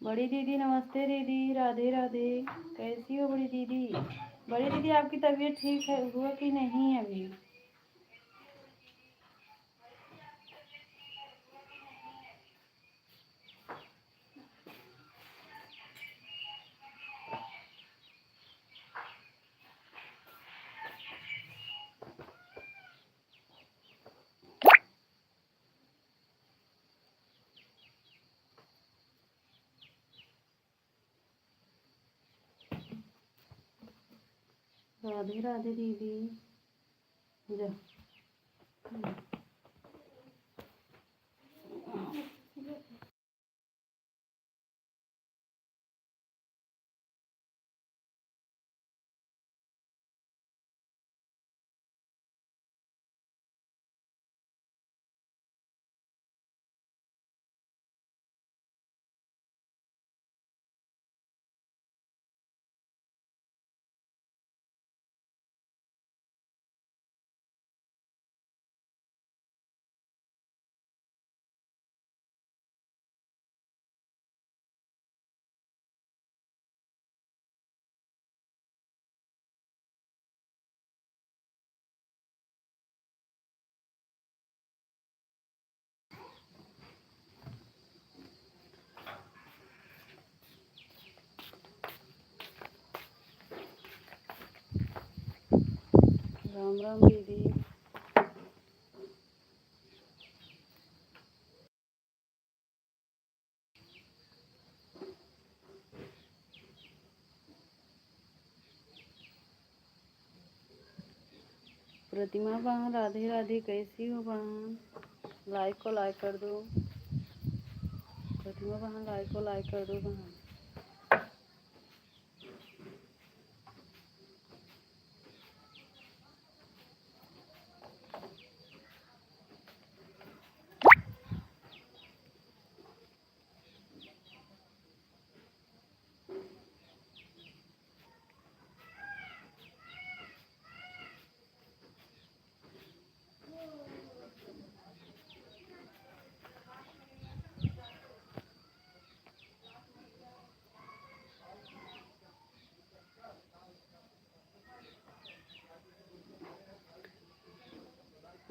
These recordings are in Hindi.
बड़ी दीदी नमस्ते दीदी, राधे राधे। कैसी हो बड़ी दीदी? बड़ी दीदी आपकी तबीयत ठीक है हुआ कि नहीं अभी? राधे राधे दीदी। जा राम राम दीदी। प्रतिमा बहन राधे राधे, कैसी हो बहन? लाइक को लाइक कर दो। प्रतिमा बहन लाइक को लाइक कर दो बहन।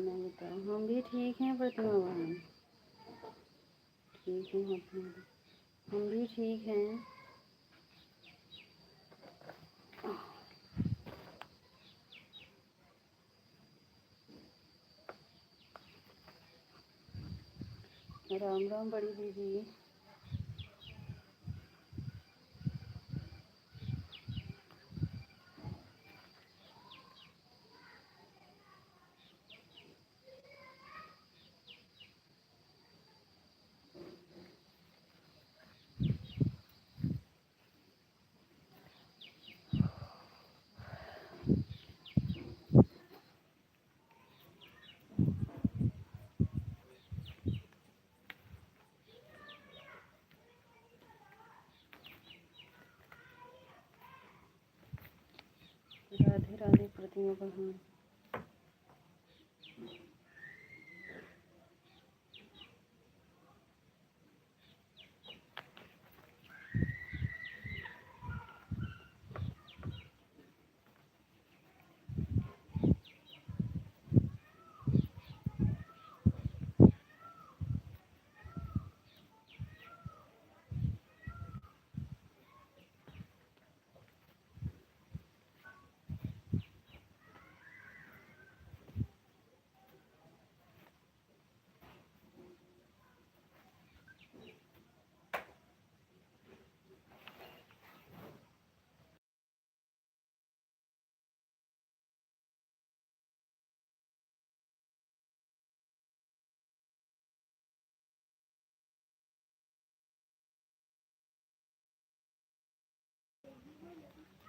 नहीं बताओ, हम भी ठीक हैं प्रतिमा बहन, ठीक हैं हम भी ठीक हैं। राम राम बड़ी दीदी। राधे राधे प्रतिमा बहन।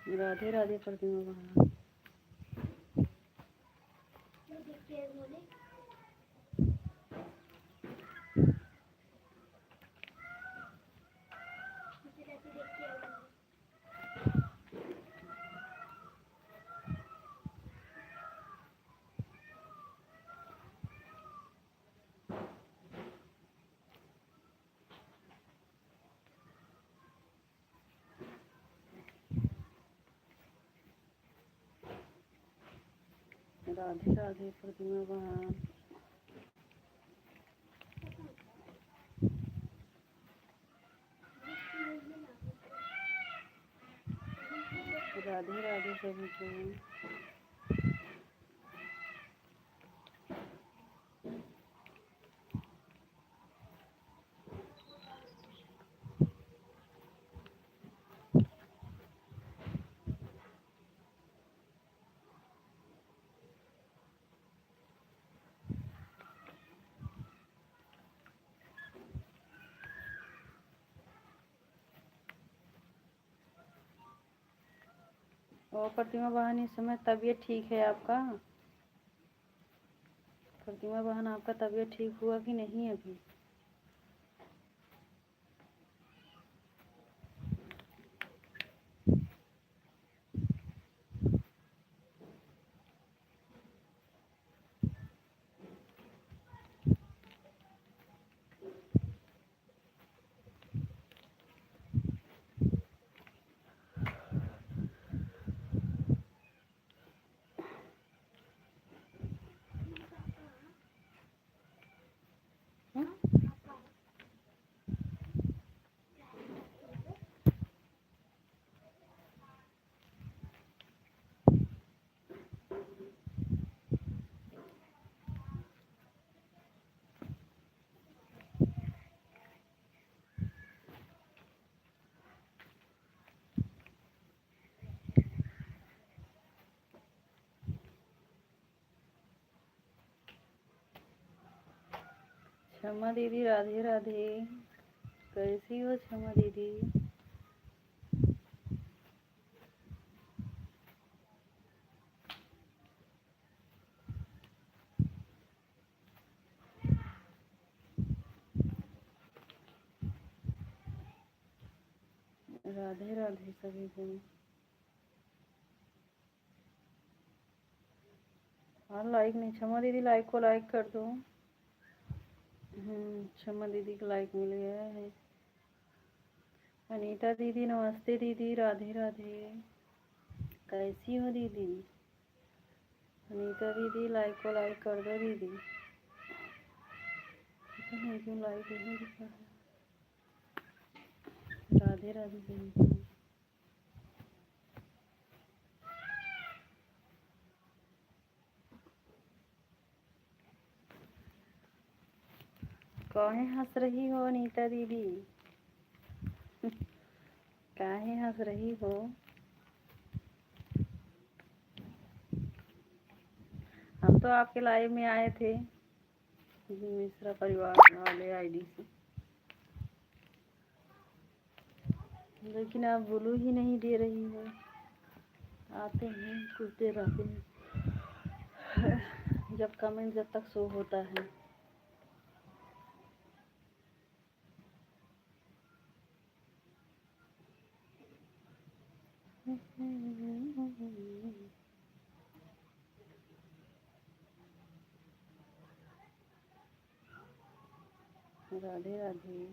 राधे राधे प्रतिमा बहन। राधे राधे प्रतिमा बहन। राधे राधे सभी को। और प्रतिमा बहन इस समय तबीयत ठीक है आपका? प्रतिमा बहन आपका तबीयत ठीक हुआ कि नहीं अभी? क्षमा दीदी राधे राधे। कैसी हो क्षमा दीदी? राधे राधे सभी को। हाँ लाइक नहीं, क्षमा दीदी लाइक को लाइक कर दो। क्षमा दीदी को लाइक मिल गया है। अनीता दीदी नमस्ते दीदी राधे राधे। कैसी हो दीदी? अनीता दीदी लाइक को लाइक कर दो दीदी। पता नहीं क्यों लाइक नहीं दिखा है। राधे राधे दीदी। काहे हंस रही हो अनीता दीदी? काहे हंस रही हो? हम तो आपके लाइव में आए थे मिश्रा परिवार वाले आईडी से, लेकिन आप बोलू ही नहीं दे रही हो। आते हैं कुछ देर आते हैं जब कमेंट जब तक शो होता है। राधे राधे।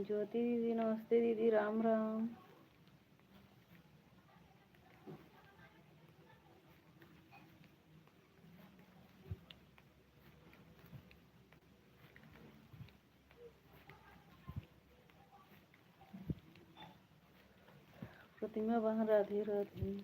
ज्योति दीदी नमस्ते दीदी राम राम। प्रतिमा बहन राधे राधे।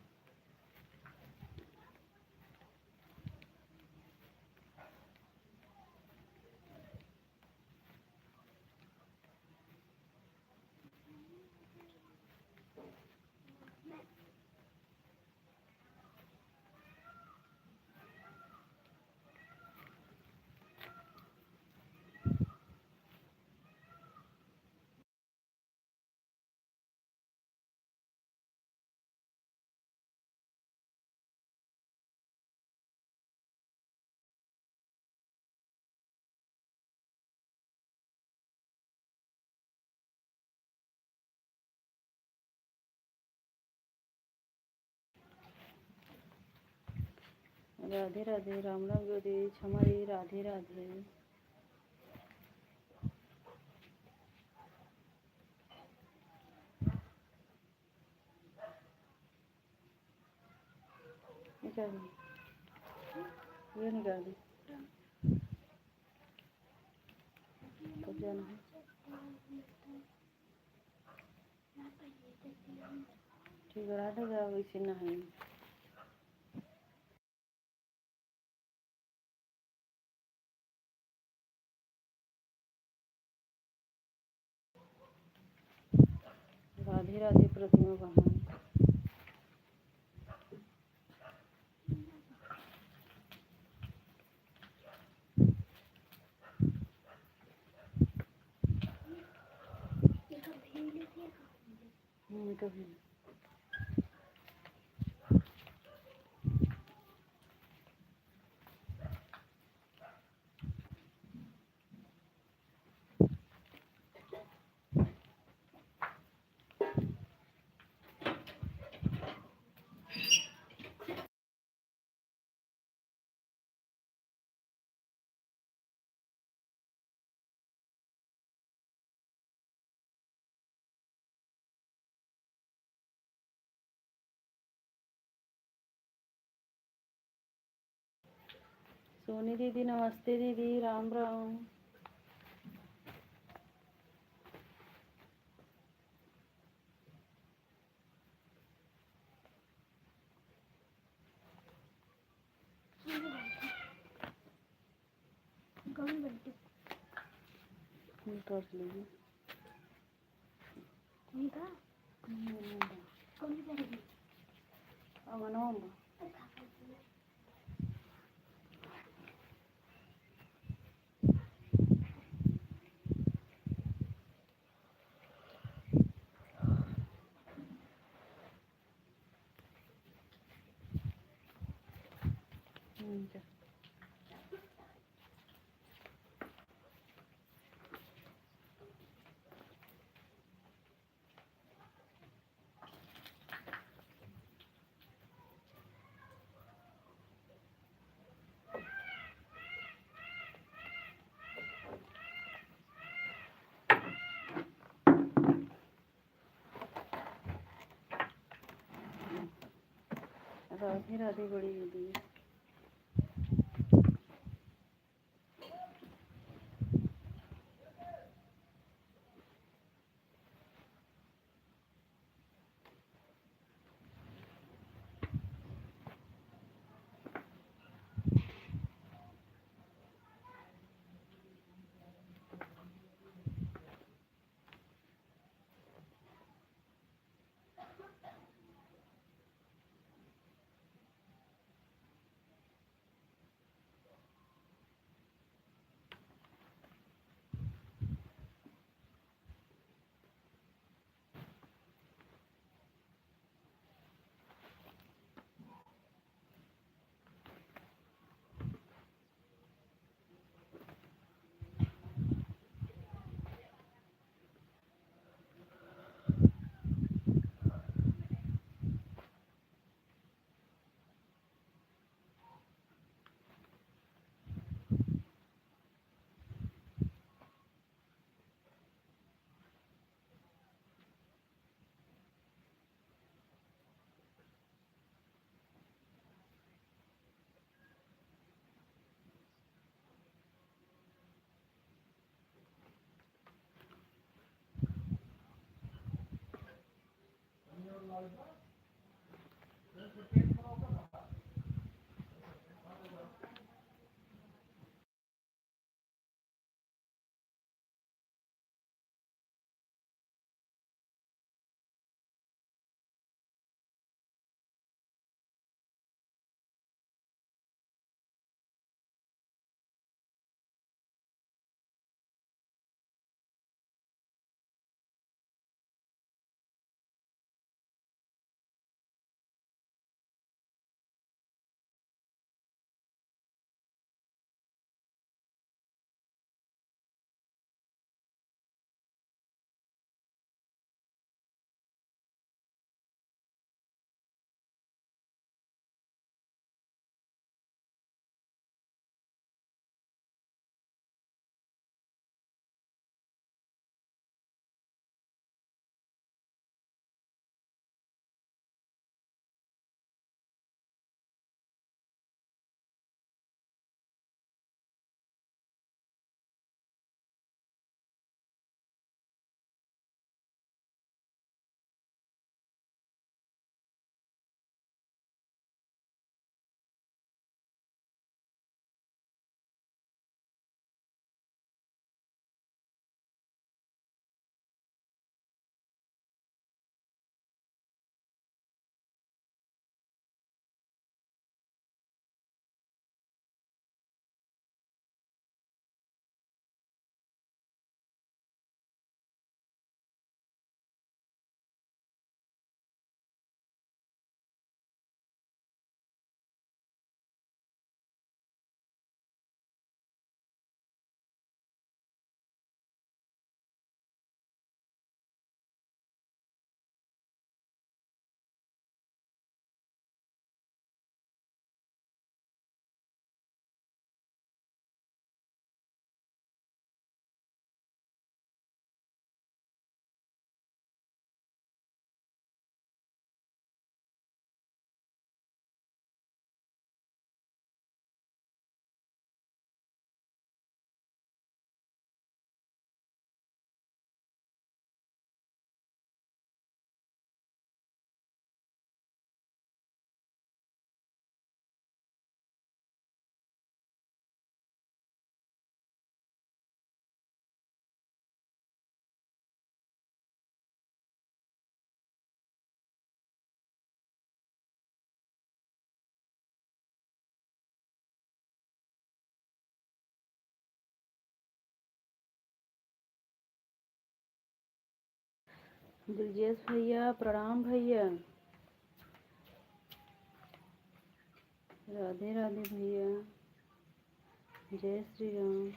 राधे राधे, राम राम ज्योति, क्षमा दी, राधे राधे। ये नहीं कर दी तो जाना है ठीक है, राधे जा वैसे नहीं। राधे राधे प्रतिमा बहन। कभी सोनी दीदी नमस्ते दीदी, राम राम। टॉर्च लीजिए। राधे राधे बड़ी दीदी। दिलजेश भैया प्रणाम भैया। राधे राधे भैया। जय श्री राम।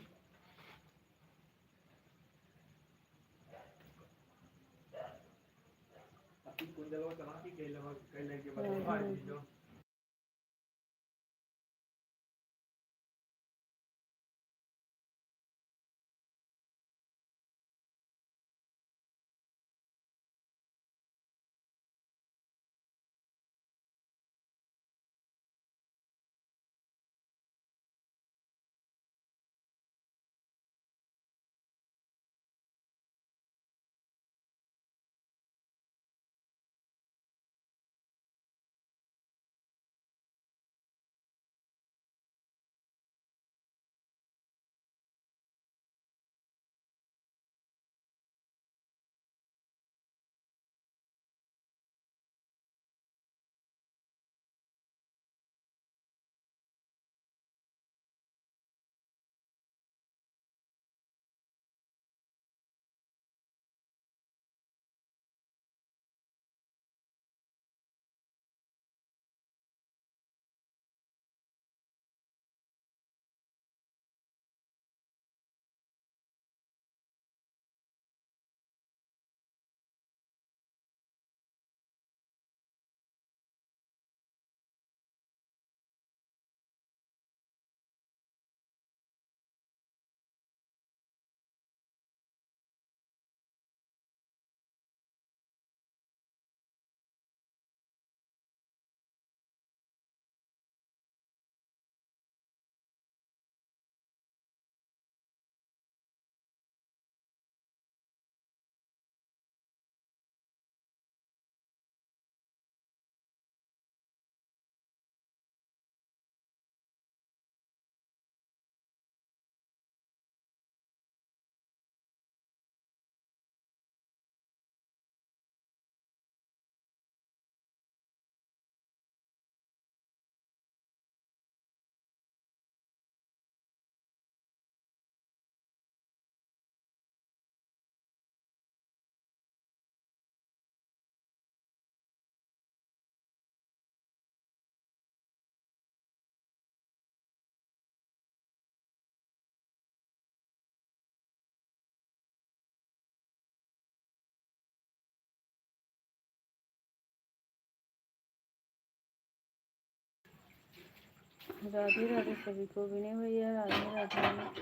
राधे राधे राधे सभी को। विनय भैया राधे राधे।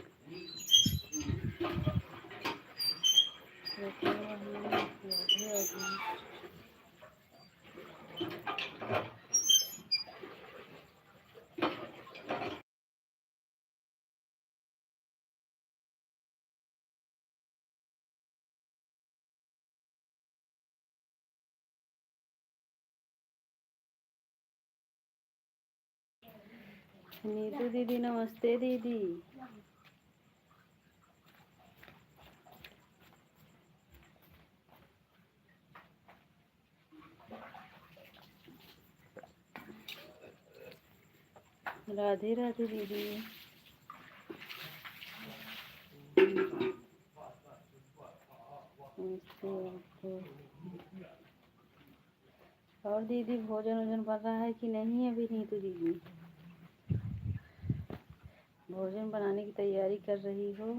रत्ना भाई राधे राधे। नीतू दीदी नमस्ते दीदी। राधे राधे दीदी। नमस्ते। और दीदी भोजन वोजन बन रहा है कि नहीं अभी नीतू दीदी? भोजन बनाने की तैयारी कर रही हो?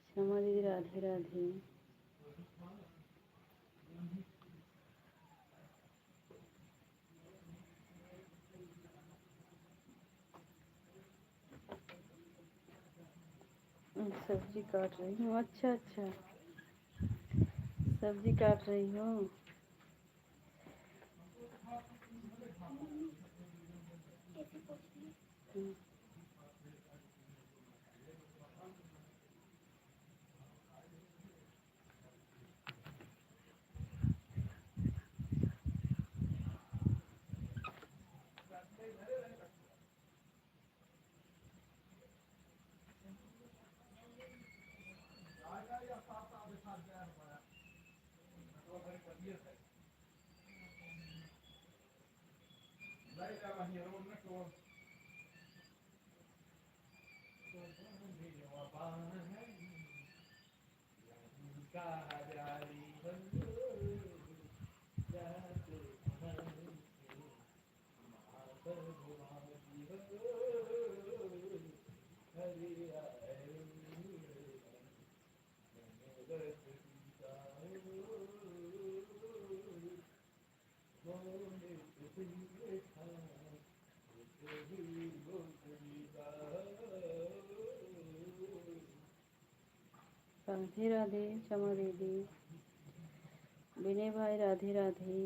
क्षमा दीदी राधे राधे। सब्जी काट रही हूँ। अच्छा अच्छा, सब्जी काट रही हूँ। राधे राधे क्षमा दीदी, विनय भाई राधे राधे।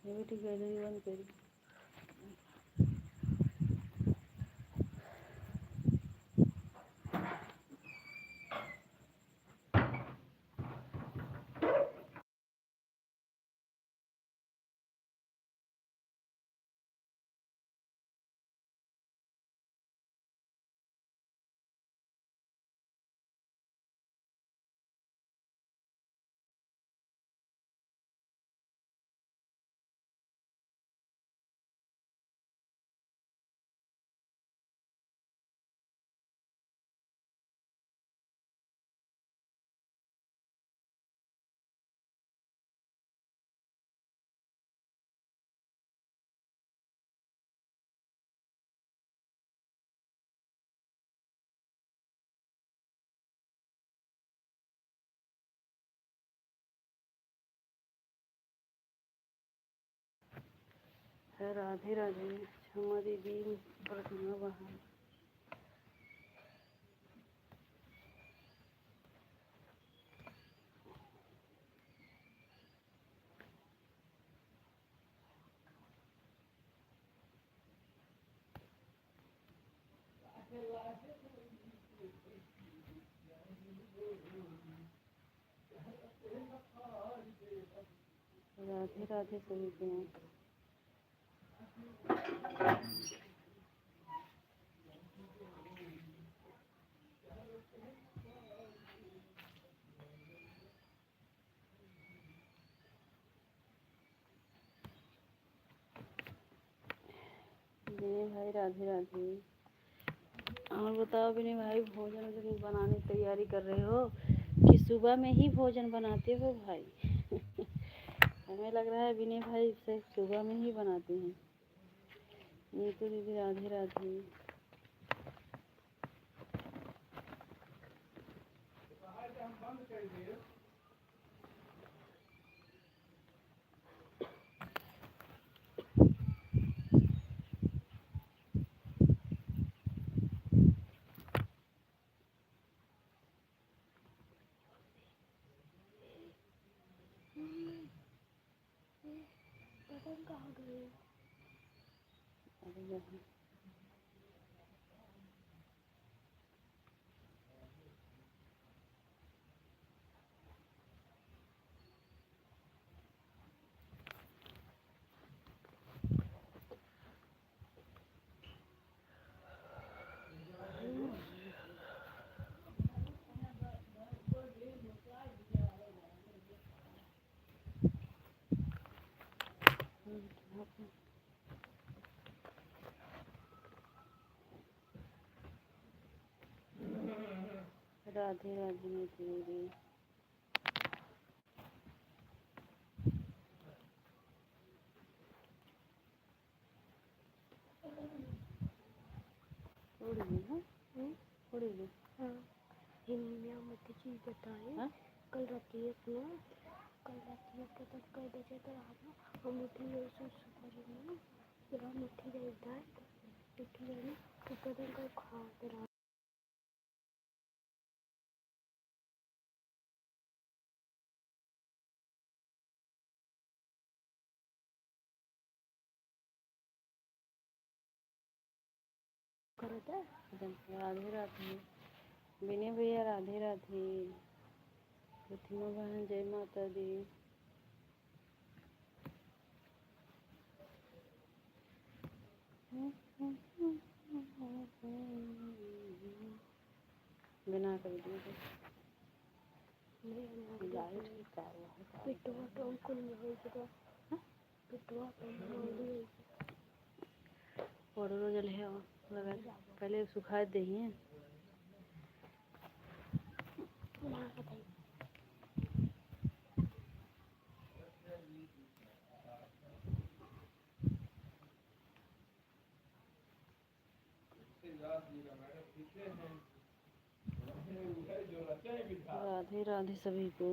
ये बेटी गैलरी बंद करी। राधे राधे क्षमा दीदी, प्रतिमा बहन। राधे राधे सभी को। विनय भाई राधे राधे। और बताओ विनय भाई, भोजन वोजन बनाने की तैयारी कर रहे हो कि सुबह में ही भोजन बनाते हो भाई? हमें लग रहा है विनय भाई से सुबह में ही बनाते हैं। नीतू दीदी राधे राधे। कहाँ गए? अरे यहाँ राधे राधे नीतू दीदी। उड़ेगी। हाँ, हिंदी में मुझे चीज़ बताएं। हाँ? कल रात के कई बजे तो आप हम उठी सुबह जरा मुट्ठी रहता है उठी रहना तो बदन का खा कर करता है। राधे राधे विनय भैया राधे राधे। प्रतिमा बहन जय माता दी। बिना कर दिए जल है लगा पहले सुखा दही। राधे राधे सभी को।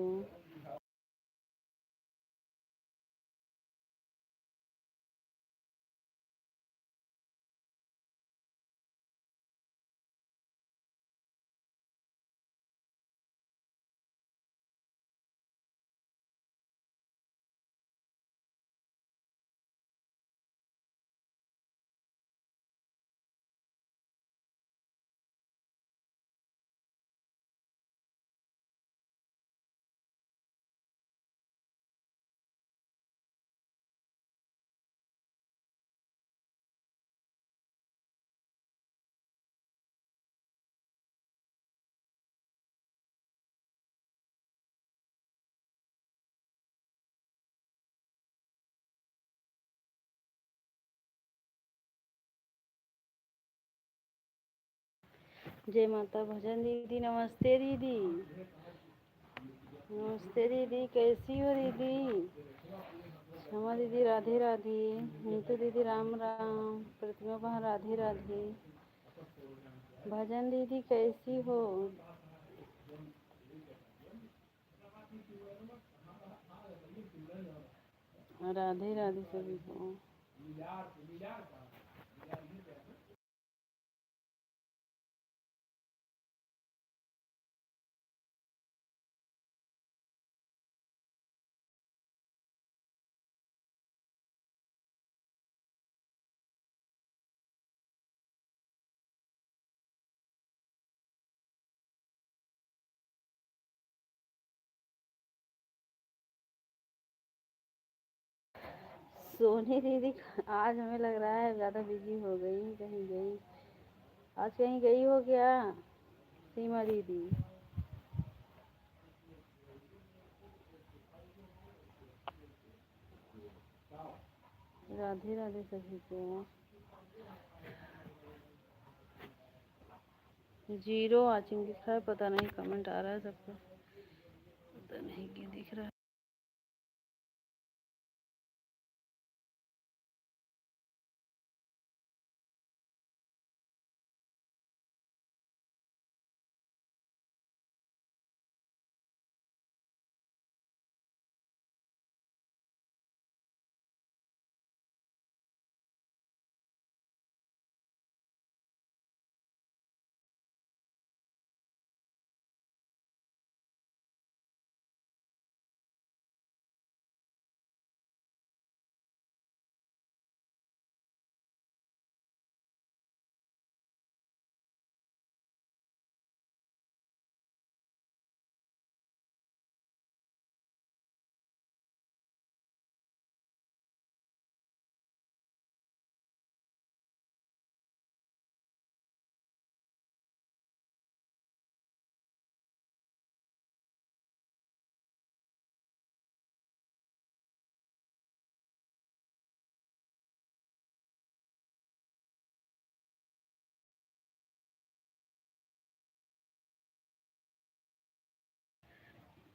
जय माता भजन दीदी, नमस्ते दीदी। नमस्ते दीदी, कैसी हो दीदी? क्षमा दीदी राधे राधे। नीतू दीदी राम राम। प्रतिमा बहन राधे राधे। भजन दीदी कैसी हो? राधे राधे सभी को। सोनी दीदी आज हमें लग रहा है ज़्यादा बिजी हो गई, कहीं गई। आज कहीं गई हो क्या सीमा दीदी? राधे राधे सभी को। 0 वाचिंग दिख रहा है, पता नहीं कमेंट आ रहा है सबका, पता नहीं क्यों दिख रहा है।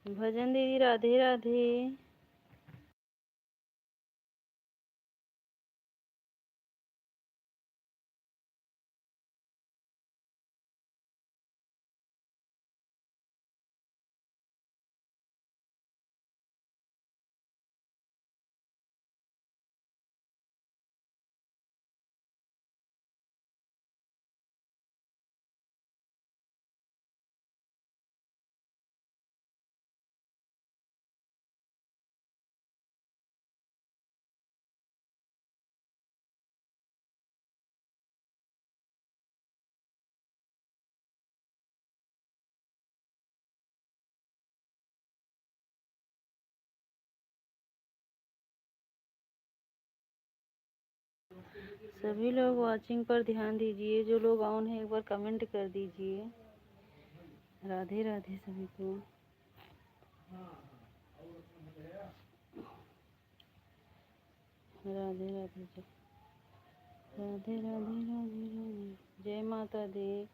भजन दीदी राधे राधे। सभी लोग वाचिंग पर ध्यान दीजिए, जो लोग ऑन है एक बार कमेंट कर दीजिए। राधे राधे सभी को। राधे राधे राधे राधे राधे राधे। जय माता दी,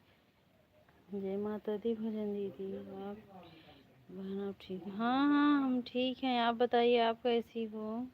जय माता दी। भजन दीदी आप बहन आप ठीक? हाँ हाँ हम ठीक हैं, आप बताइए आप कैसी हो?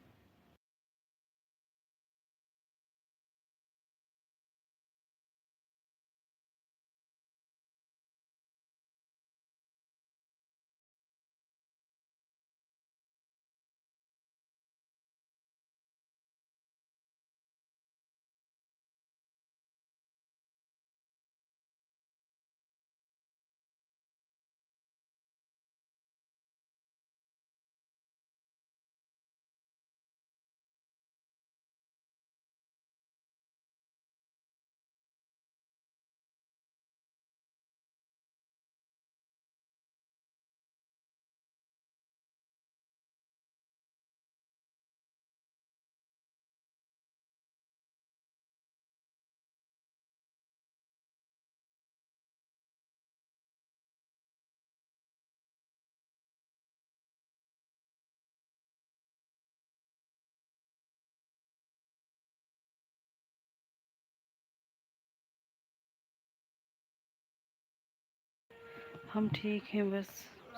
हम ठीक हैं, बस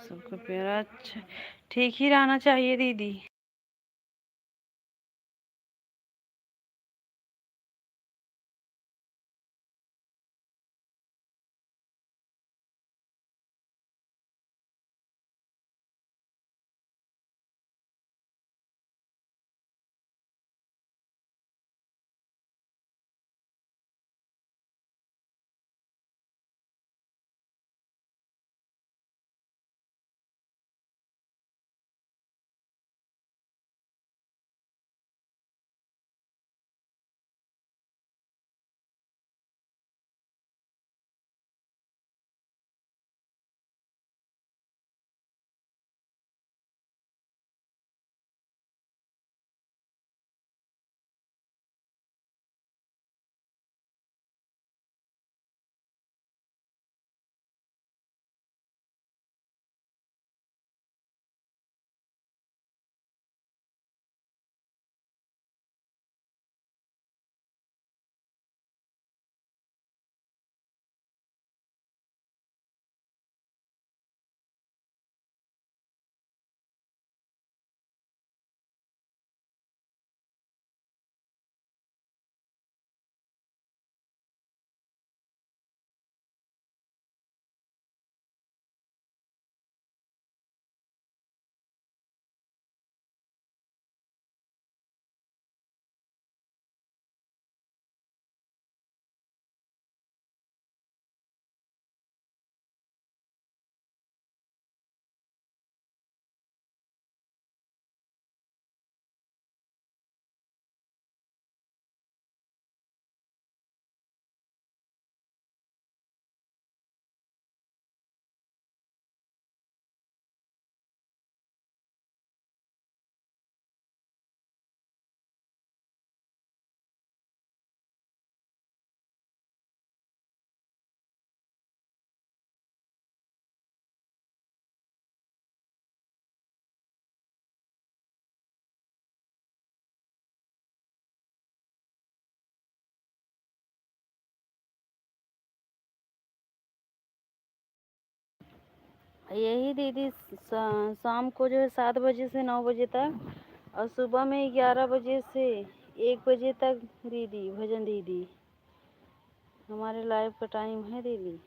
सबका प्यारा अच्छा ठीक ही रहना चाहिए दीदी। यही दीदी शाम को जो है 7 बजे से 9 बजे तक, और सुबह में 11 बजे से 1 बजे तक दीदी भजन दीदी हमारे लाइव का टाइम है दीदी।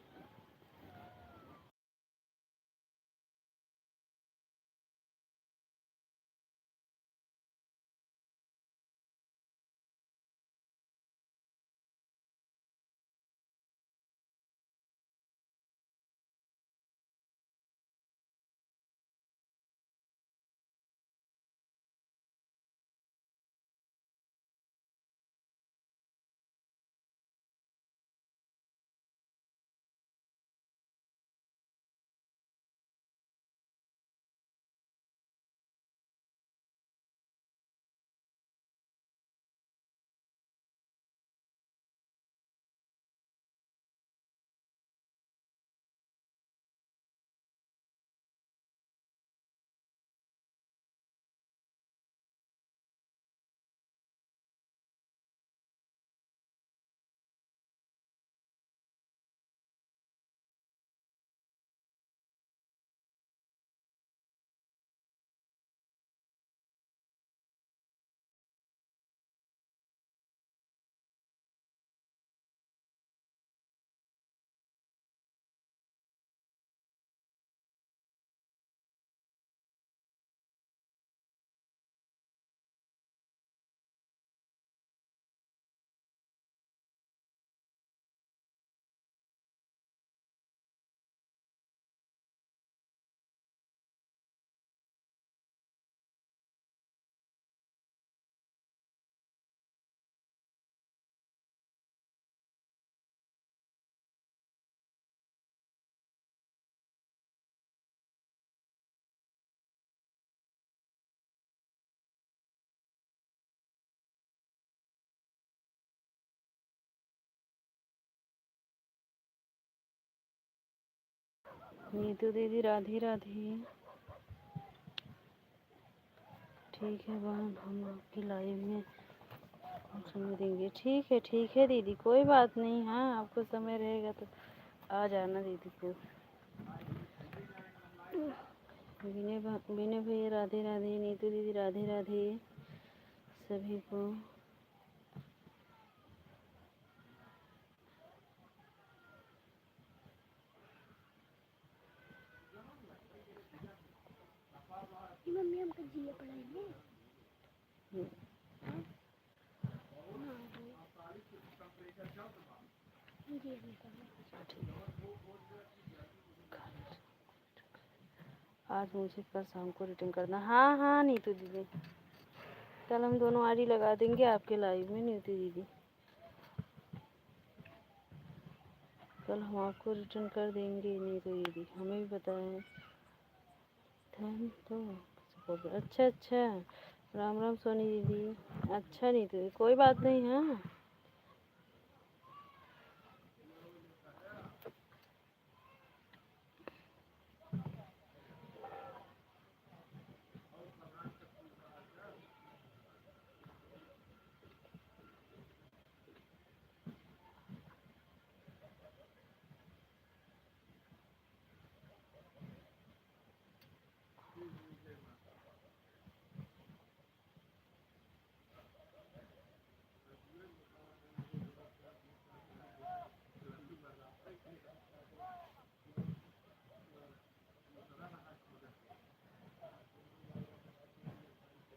नीतू दीदी राधे राधे। ठीक है बहन, हम आपकी लाइव में समय देंगे। ठीक है दीदी, कोई बात नहीं। हाँ, आपको समय रहेगा तो आ जाना दीदी को। विनय भैया राधे राधे, नीतू दीदी राधे राधे सभी को। मम्मी हमको जीए पढ़ाएंगे। आज मुझे कल शाम को रिटर्न करना। हाँ हाँ नीतू दीदी, कल हम दोनों आईडी लगा देंगे आपके लाइव में नीतू दीदी। कल हम आपको रिटर्न कर देंगे नीतू दीदी, हमें भी पता है। तो अच्छा अच्छा, राम राम सोनी दीदी। अच्छा नीतू दीदी, कोई बात नहीं। हाँ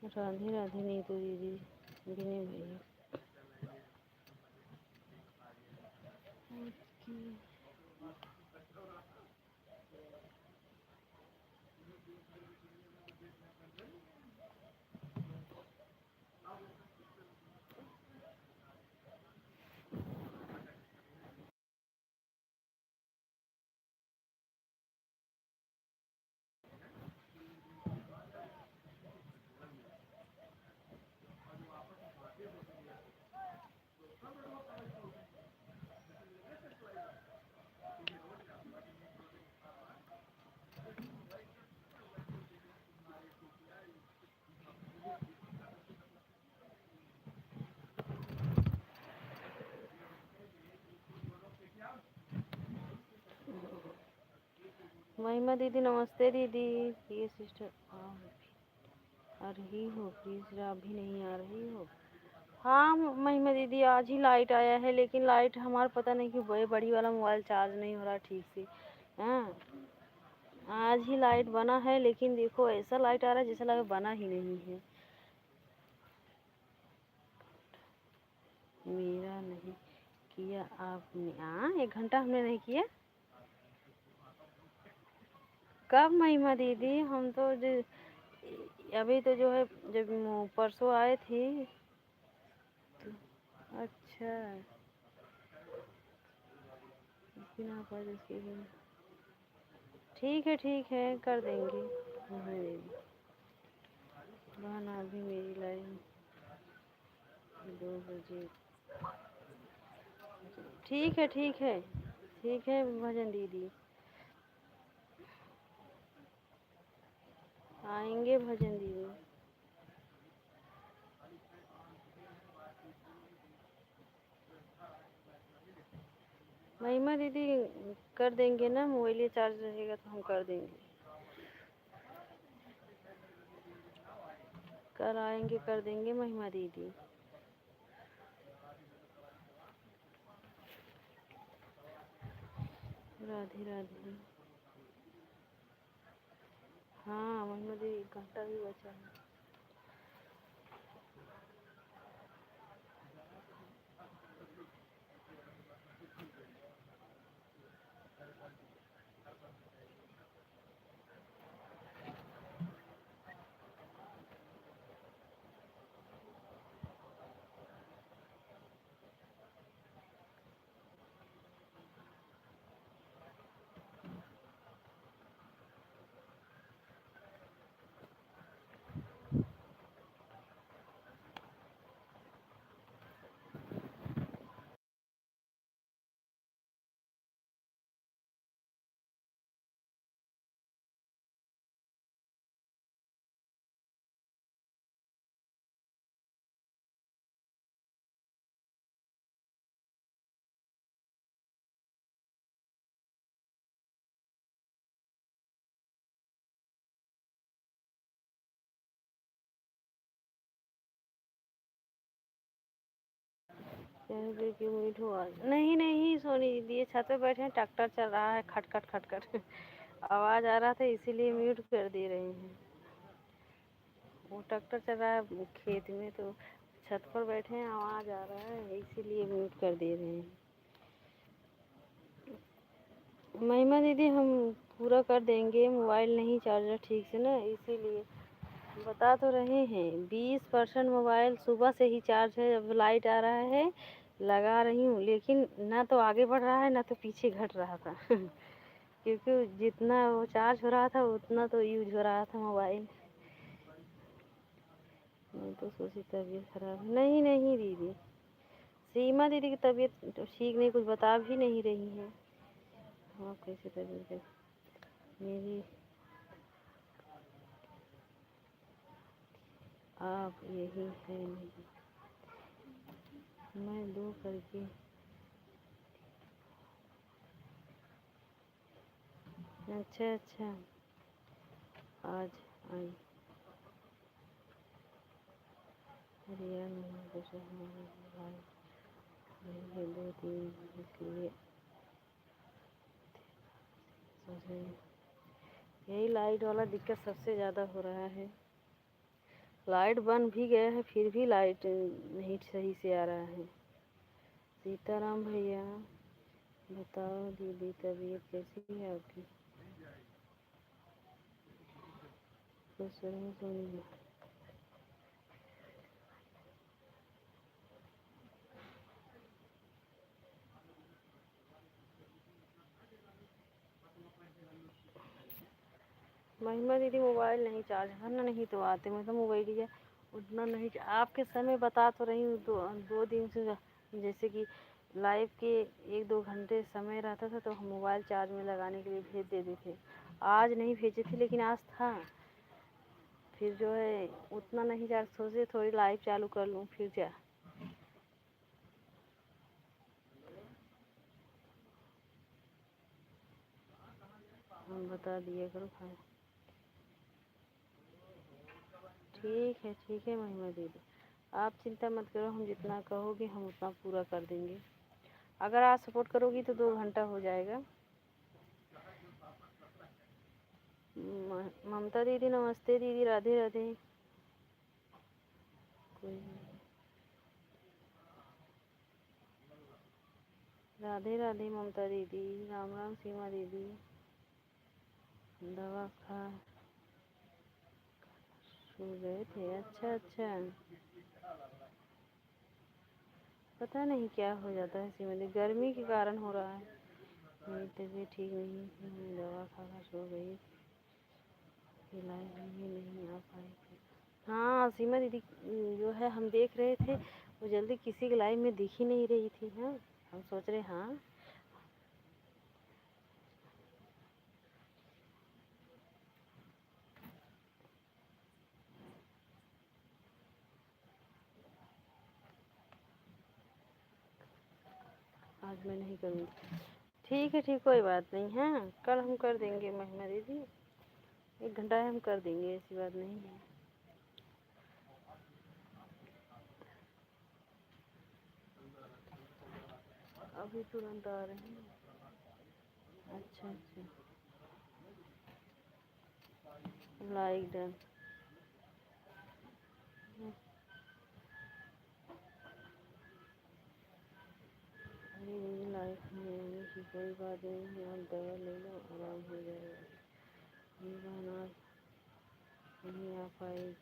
राधे राधे नीतू दीदी, विनय भैया। महिमा दीदी नमस्ते दीदी। ये सिस्टर आ रही हो प्लीज़, अभी नहीं आ रही हो। हाँ महिमा दीदी, आज ही लाइट आया है, लेकिन लाइट हमारा पता नहीं क्यों बड़ी वाला मोबाइल चार्ज नहीं हो रहा ठीक से। हाँ आज ही लाइट बना है, लेकिन देखो ऐसा लाइट आ रहा है जैसा लगा बना ही नहीं है। मेरा नहीं किया आपने? हाँ 1 घंटा हमने नहीं किया। कब महिमा दीदी? हम तो अभी तो जो है जब परसों आए थे तो। अच्छा बिना पर इसके भी ठीक है कर देंगे। बहना अभी मेरी लाइन 2 बजे। ठीक है भजन दीदी, आएंगे भजन दीदी। महिमा दीदी कर देंगे ना, मोबाइल चार्ज रहेगा तो हम कर देंगे। कल आएंगे कर देंगे महिमा दीदी। राधे राधे। हाँ महिमा दीदी 1 घंटा भी बचा है। चैनल पे क्यों म्यूट हो आज? नहीं नहीं सोनी दीदी, ये छत पे बैठे हैं, ट्रैक्टर चल रहा है, खटखट खटखट आवाज़ आ रहा था इसीलिए म्यूट कर दे रहे हैं। वो ट्रैक्टर चल रहा है खेत में, तो छत पर बैठे हैं, आवाज़ आ रहा है इसीलिए म्यूट कर दे रहे हैं। महिमा दीदी हम पूरा कर देंगे, मोबाइल नहीं चार्जर ठीक से ना, इसीलिए बता तो रहे हैं। 20% मोबाइल सुबह से ही चार्ज है, अब लाइट आ रहा है लगा रही हूँ, लेकिन ना तो आगे बढ़ रहा है ना तो पीछे घट रहा था क्योंकि जितना वो चार्ज हो रहा था उतना तो यूज हो रहा था मोबाइल। मैं तो सोची तबीयत खराब है। नहीं नहीं दीदी, सीमा दीदी की तबीयत तो ठीक नहीं, कुछ बता भी नहीं रही है। हाँ कैसे तबीयत है मेरी, आप यही है नहीं, मैं दो करके। अच्छा अच्छा, आज आई रिया नहीं कुछ हमारे भाई 2-3 इसलिए सोच रही हूँ। यही लाइट वाला दिक्कत सबसे ज़्यादा हो रहा है। लाइट बंद भी गया है फिर भी लाइट नहीं सही से आ रहा है। सीताराम भैया बताओ दीदी तबीयत कैसी है आपकी? खुश रहो सोनिया। महिमा दीदी मोबाइल नहीं चार्ज करना नहीं तो आते, मैं तो मोबाइल लिया उतना नहीं। आपके समय बता तो रही हूँ, 2 दिन से जैसे कि लाइव के 1-2 घंटे समय रहता था तो हम मोबाइल चार्ज में लगाने के लिए भेज देते थे। आज नहीं भेजे थे लेकिन आज था, फिर जो है उतना नहीं चार्ज, सोचे थोड़ी लाइव चालू कर लूँ फिर क्या। हम बता दिया करो भाई। ठीक है महिमा दीदी, आप चिंता मत करो, हम जितना कहोगे हम उतना पूरा कर देंगे। अगर आप सपोर्ट करोगी तो 2 घंटा हो जाएगा। ममता दीदी नमस्ते दीदी, राधे राधे। कोई राधे राधे ममता दीदी, राम राम सीमा दीदी। दवा खा सो गए थे? अच्छा अच्छा, पता नहीं क्या हो जाता है सीमा दीदी, गर्मी के कारण हो रहा है। मेरी तबीयत ठीक नहीं थी, मैं दवा खाकर सो गई, इलाज भी नहीं आ पाई थी। हाँ सीमा दीदी, जो है हम देख रहे थे वो जल्दी किसी के लाइव में दिख ही नहीं रही थी। हाँ हम सोच रहे हाँ आज मैं नहीं करूँगी। ठीक है कोई बात नहीं है, कल हम कर देंगे महिमा दीदी, 1 घंटा है हम कर देंगे, ऐसी बात नहीं है। अभी तुरंत आ रहे हैं। अच्छा अच्छा, लाइक डन। लाइफ में आने की कोई बात नहीं है, आप दवा ले लो आराम हो जाएगा। ये बहाना नहीं आ पाएगी।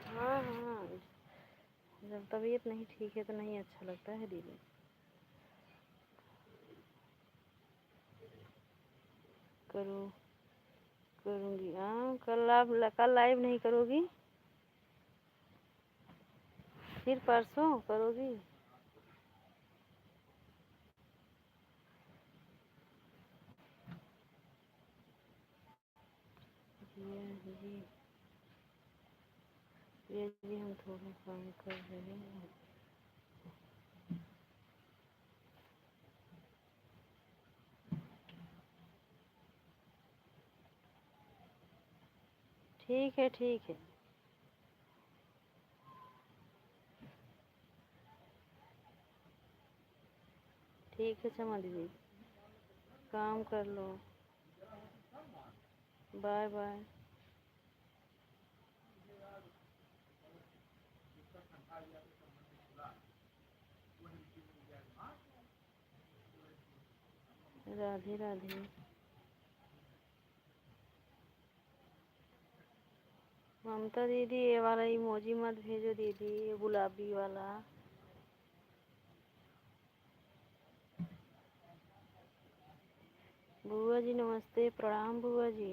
हाँ हाँ, जब तबीयत नहीं ठीक है तो नहीं अच्छा लगता है दीदी। करो करूँगी हाँ, कल लाइव नहीं करोगी? फिर परसों करोगी? जी जी हम थोड़ा काम कर रहे हैं। ठीक है ठीक है चमा दीदी, काम कर लो। Bye bye. राधे राधे। ममता दीदी ये वाला इमोजी मत भेजो दीदी, ये गुलाबी वाला। बुआ जी नमस्ते, प्रणाम बुआ जी।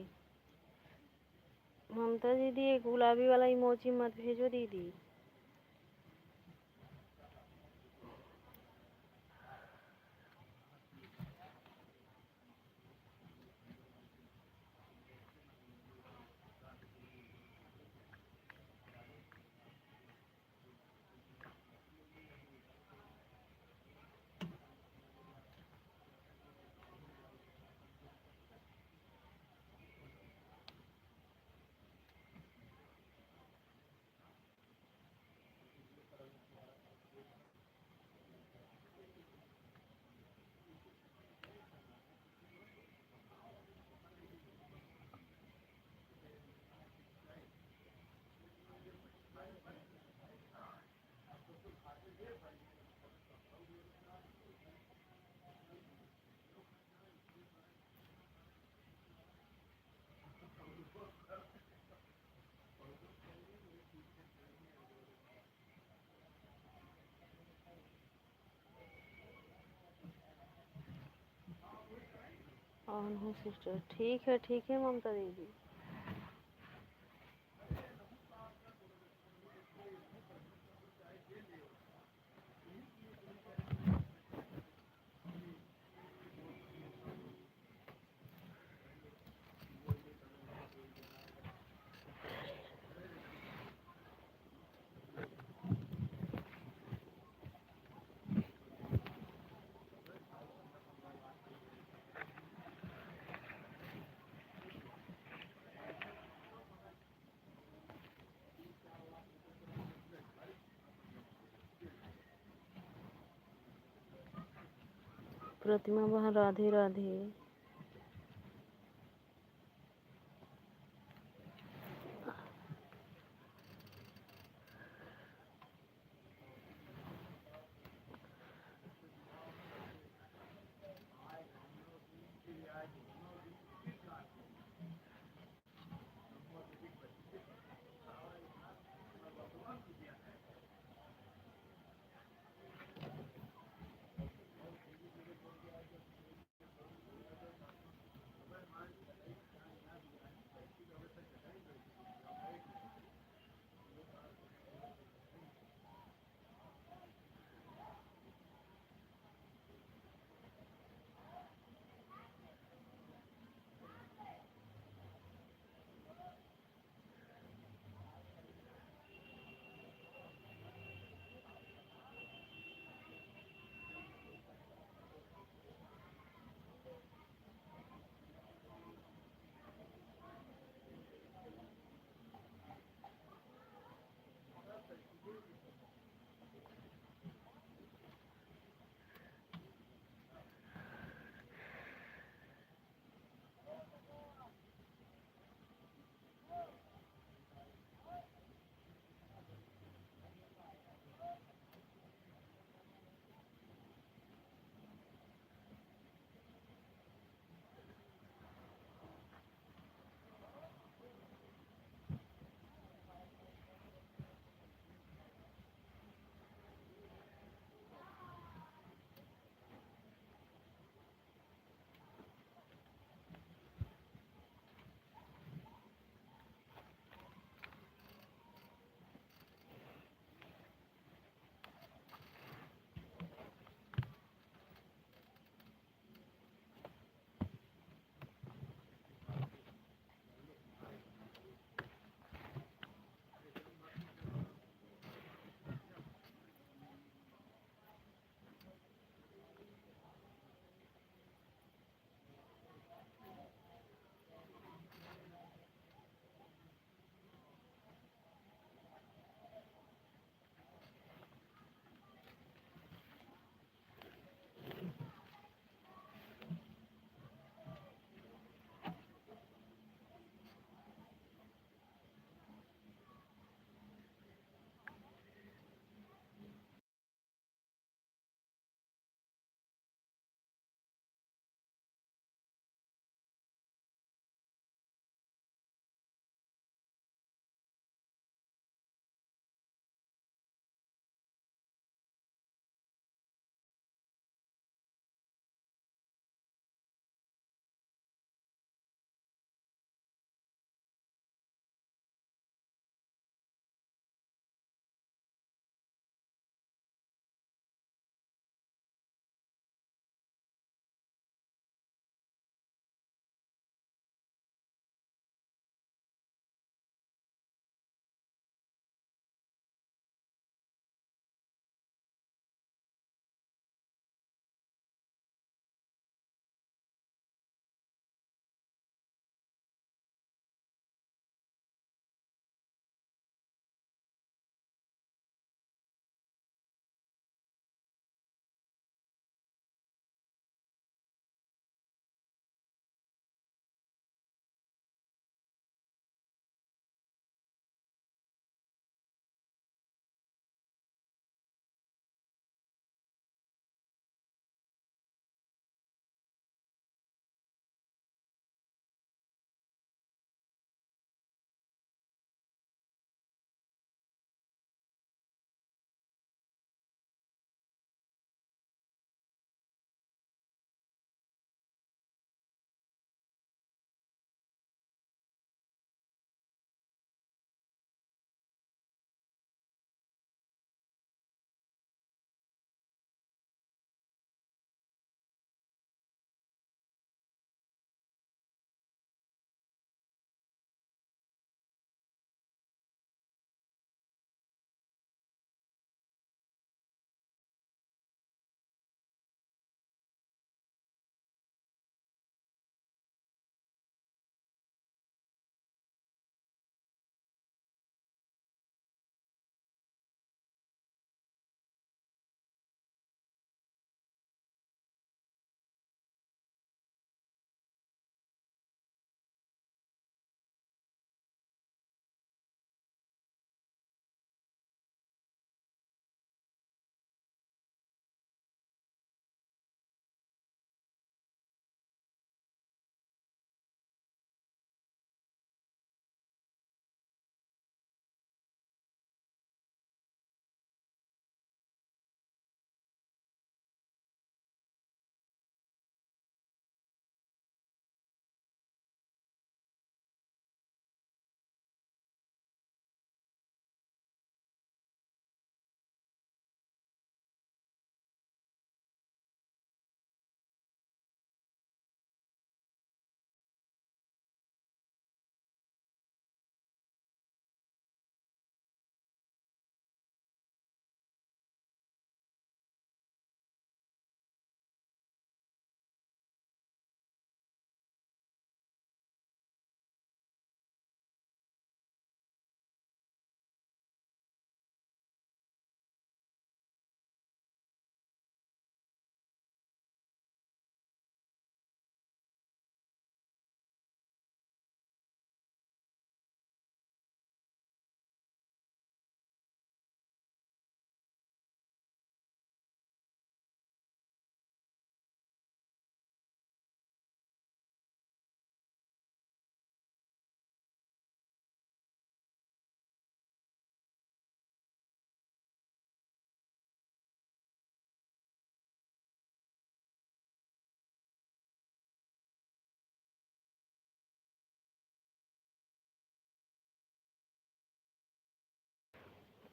ममता दीदी ये गुलाबी वाला इमोजी मत भेजो दीदी। ऑन हो सिस्टर, ठीक है ममता दीदी। प्रतिमा बहन राधे राधे।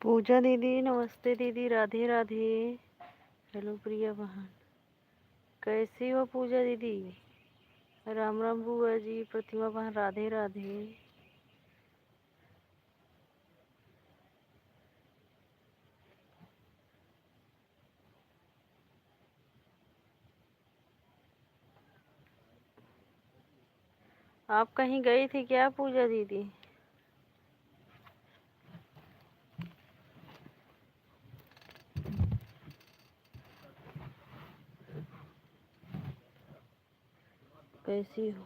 पूजा दीदी, नमस्ते दीदी, राधे राधे। हेलो प्रिया बहन, कैसी हो पूजा दीदी? राम राम बुआ जी, प्रतिमा बहन, राधे राधे। आप कहीं गई थी क्या पूजा दीदी? कैसी हो?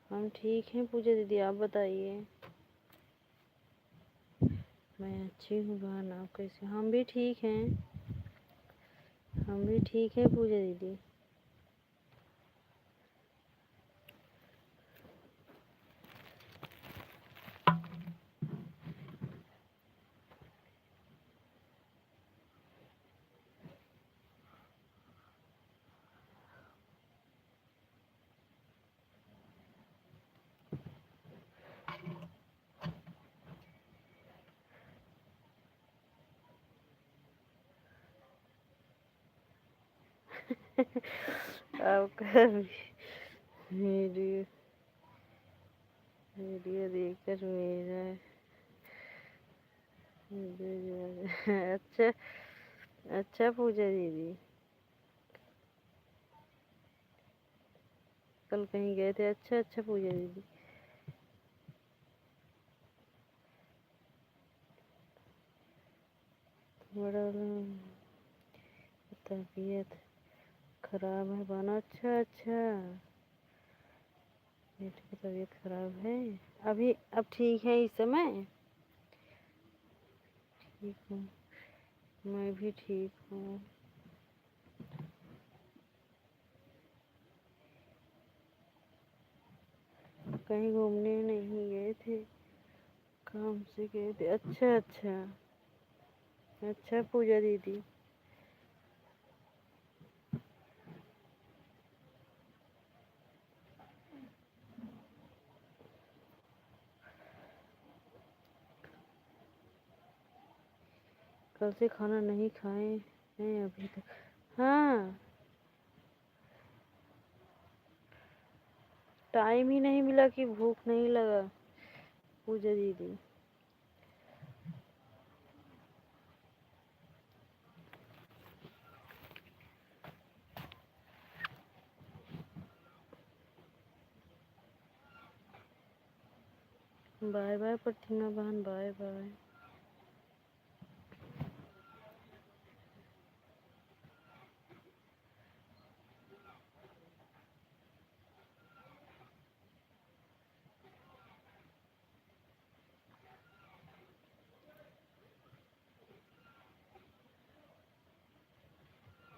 हम ठीक हैं पूजा दीदी, आप बताइए। मैं अच्छी हूँ बहन, आप कैसे? हम भी ठीक हैं, हम भी ठीक हैं पूजा दीदी। आपका वीडियो वीडियो देखकर मेरा अच्छा अच्छा पूजा दीदी, कल कहीं गए थे? अच्छा अच्छा पूजा दीदी। बड़ा तबीयत खराब है बना? अच्छा अच्छा, बेटे की तबीयत खराब है अभी? अब ठीक है इस समय? ठीक हूँ, मैं भी ठीक हूँ। कहीं घूमने नहीं गए थे, काम से गए थे? अच्छा अच्छा अच्छा पूजा दीदी। कल से खाना नहीं खाए हैं अभी तक? हाँ, टाइम ही नहीं मिला कि भूख नहीं लगा पूजा दीदी। बाय बाय प्रतिमा बहन, बाय बाय।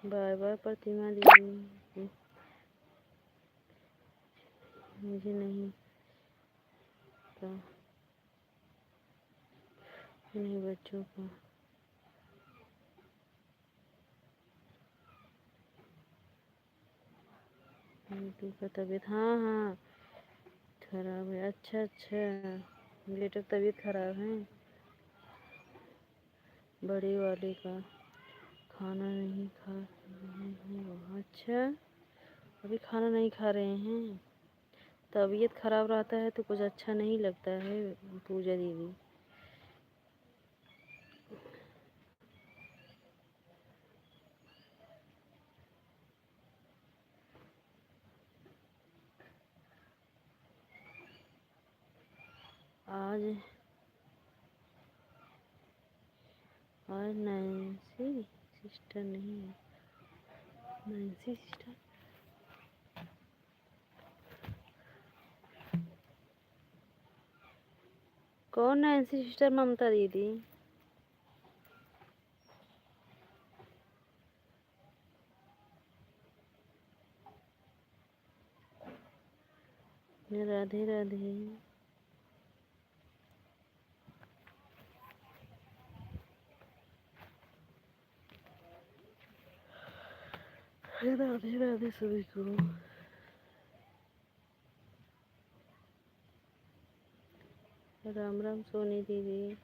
बाय बाय प्रतिमा दीदी, मुझे नहीं पता, नहीं बच्चों का बेटू का तबीयत, हाँ हाँ खराब है। अच्छा अच्छा, बेटे की तबीयत खराब है, बड़े वाले का खाना नहीं खा रहे हैं। अच्छा, अभी खाना नहीं खा रहे हैं? तबीयत खराब रहता है तो कुछ अच्छा नहीं लगता है पूजा दीदी। आज आज नैन्सी सिस्टर नहीं है, नैन्सी सिस्टर कौन? नैन्सी सिस्टर ममता दीदी? राधे राधे। राधे राधे सभी को। राम राम सोनी दीदी।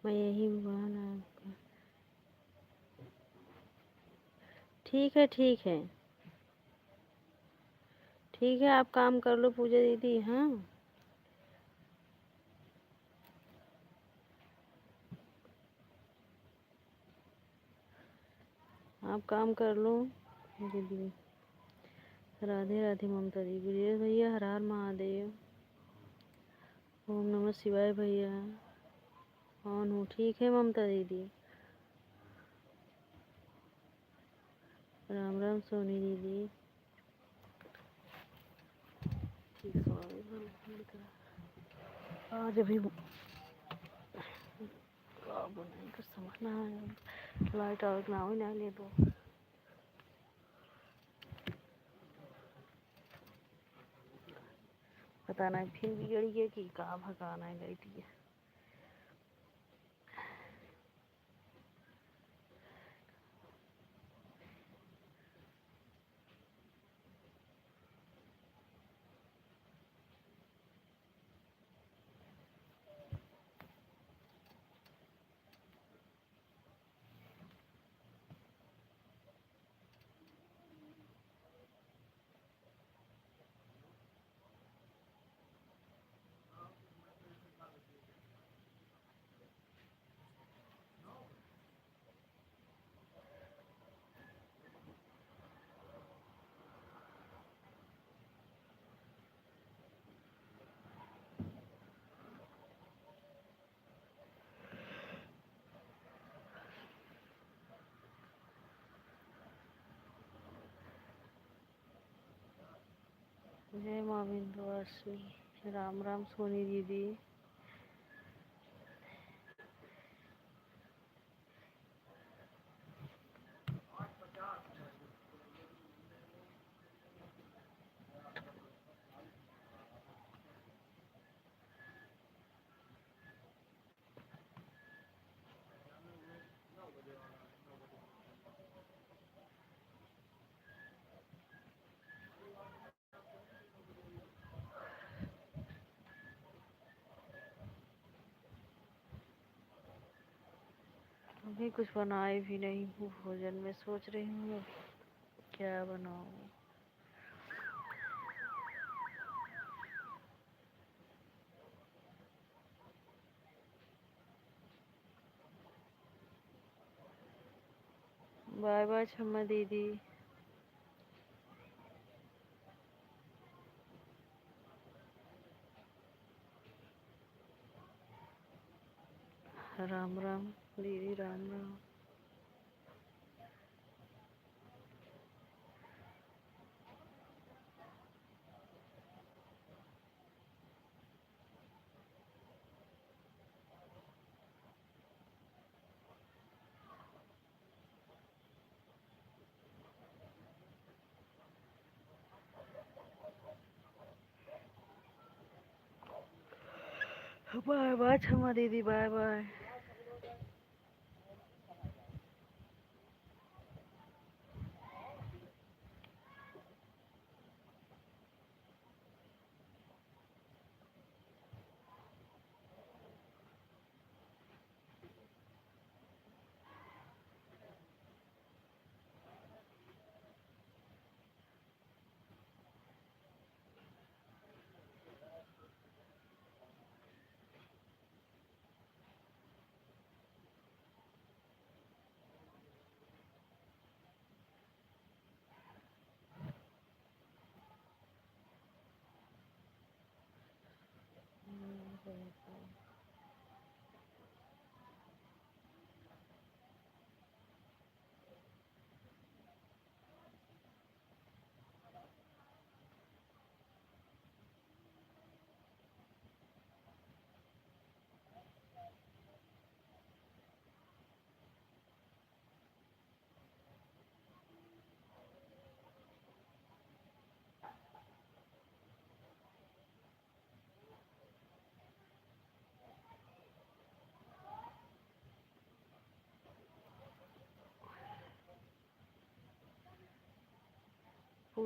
मैं यही बहन आपका। ठीक है ठीक है ठीक है, आप काम कर लो पूजा दीदी। हाँ आप काम कर लो दीदी। राधे राधे ममता दी, वीरेश भैया हर हर महादेव। ओम नमः शिवाय भैया। ऑन हूँ, ठीक है ममता दीदी। राम राम सोनी दीदी। आज अभी बनाने का समझना है, लाइट आउट ना हो ना ले दो। पता नहीं फिर बिगड़ गया कि कहाँ भगाना है लाइट ये। जय माँ विंध्यवासिनी। राम राम सोनी दीदी। अभी कुछ बनाए भी नहीं हूँ भोजन में, सोच रही हूँ क्या बनाऊँ। बाय बाय छम्मा दीदी। राम राम दीदी, राम राम। बाय बाय छम्मा दीदी, बाय बाय।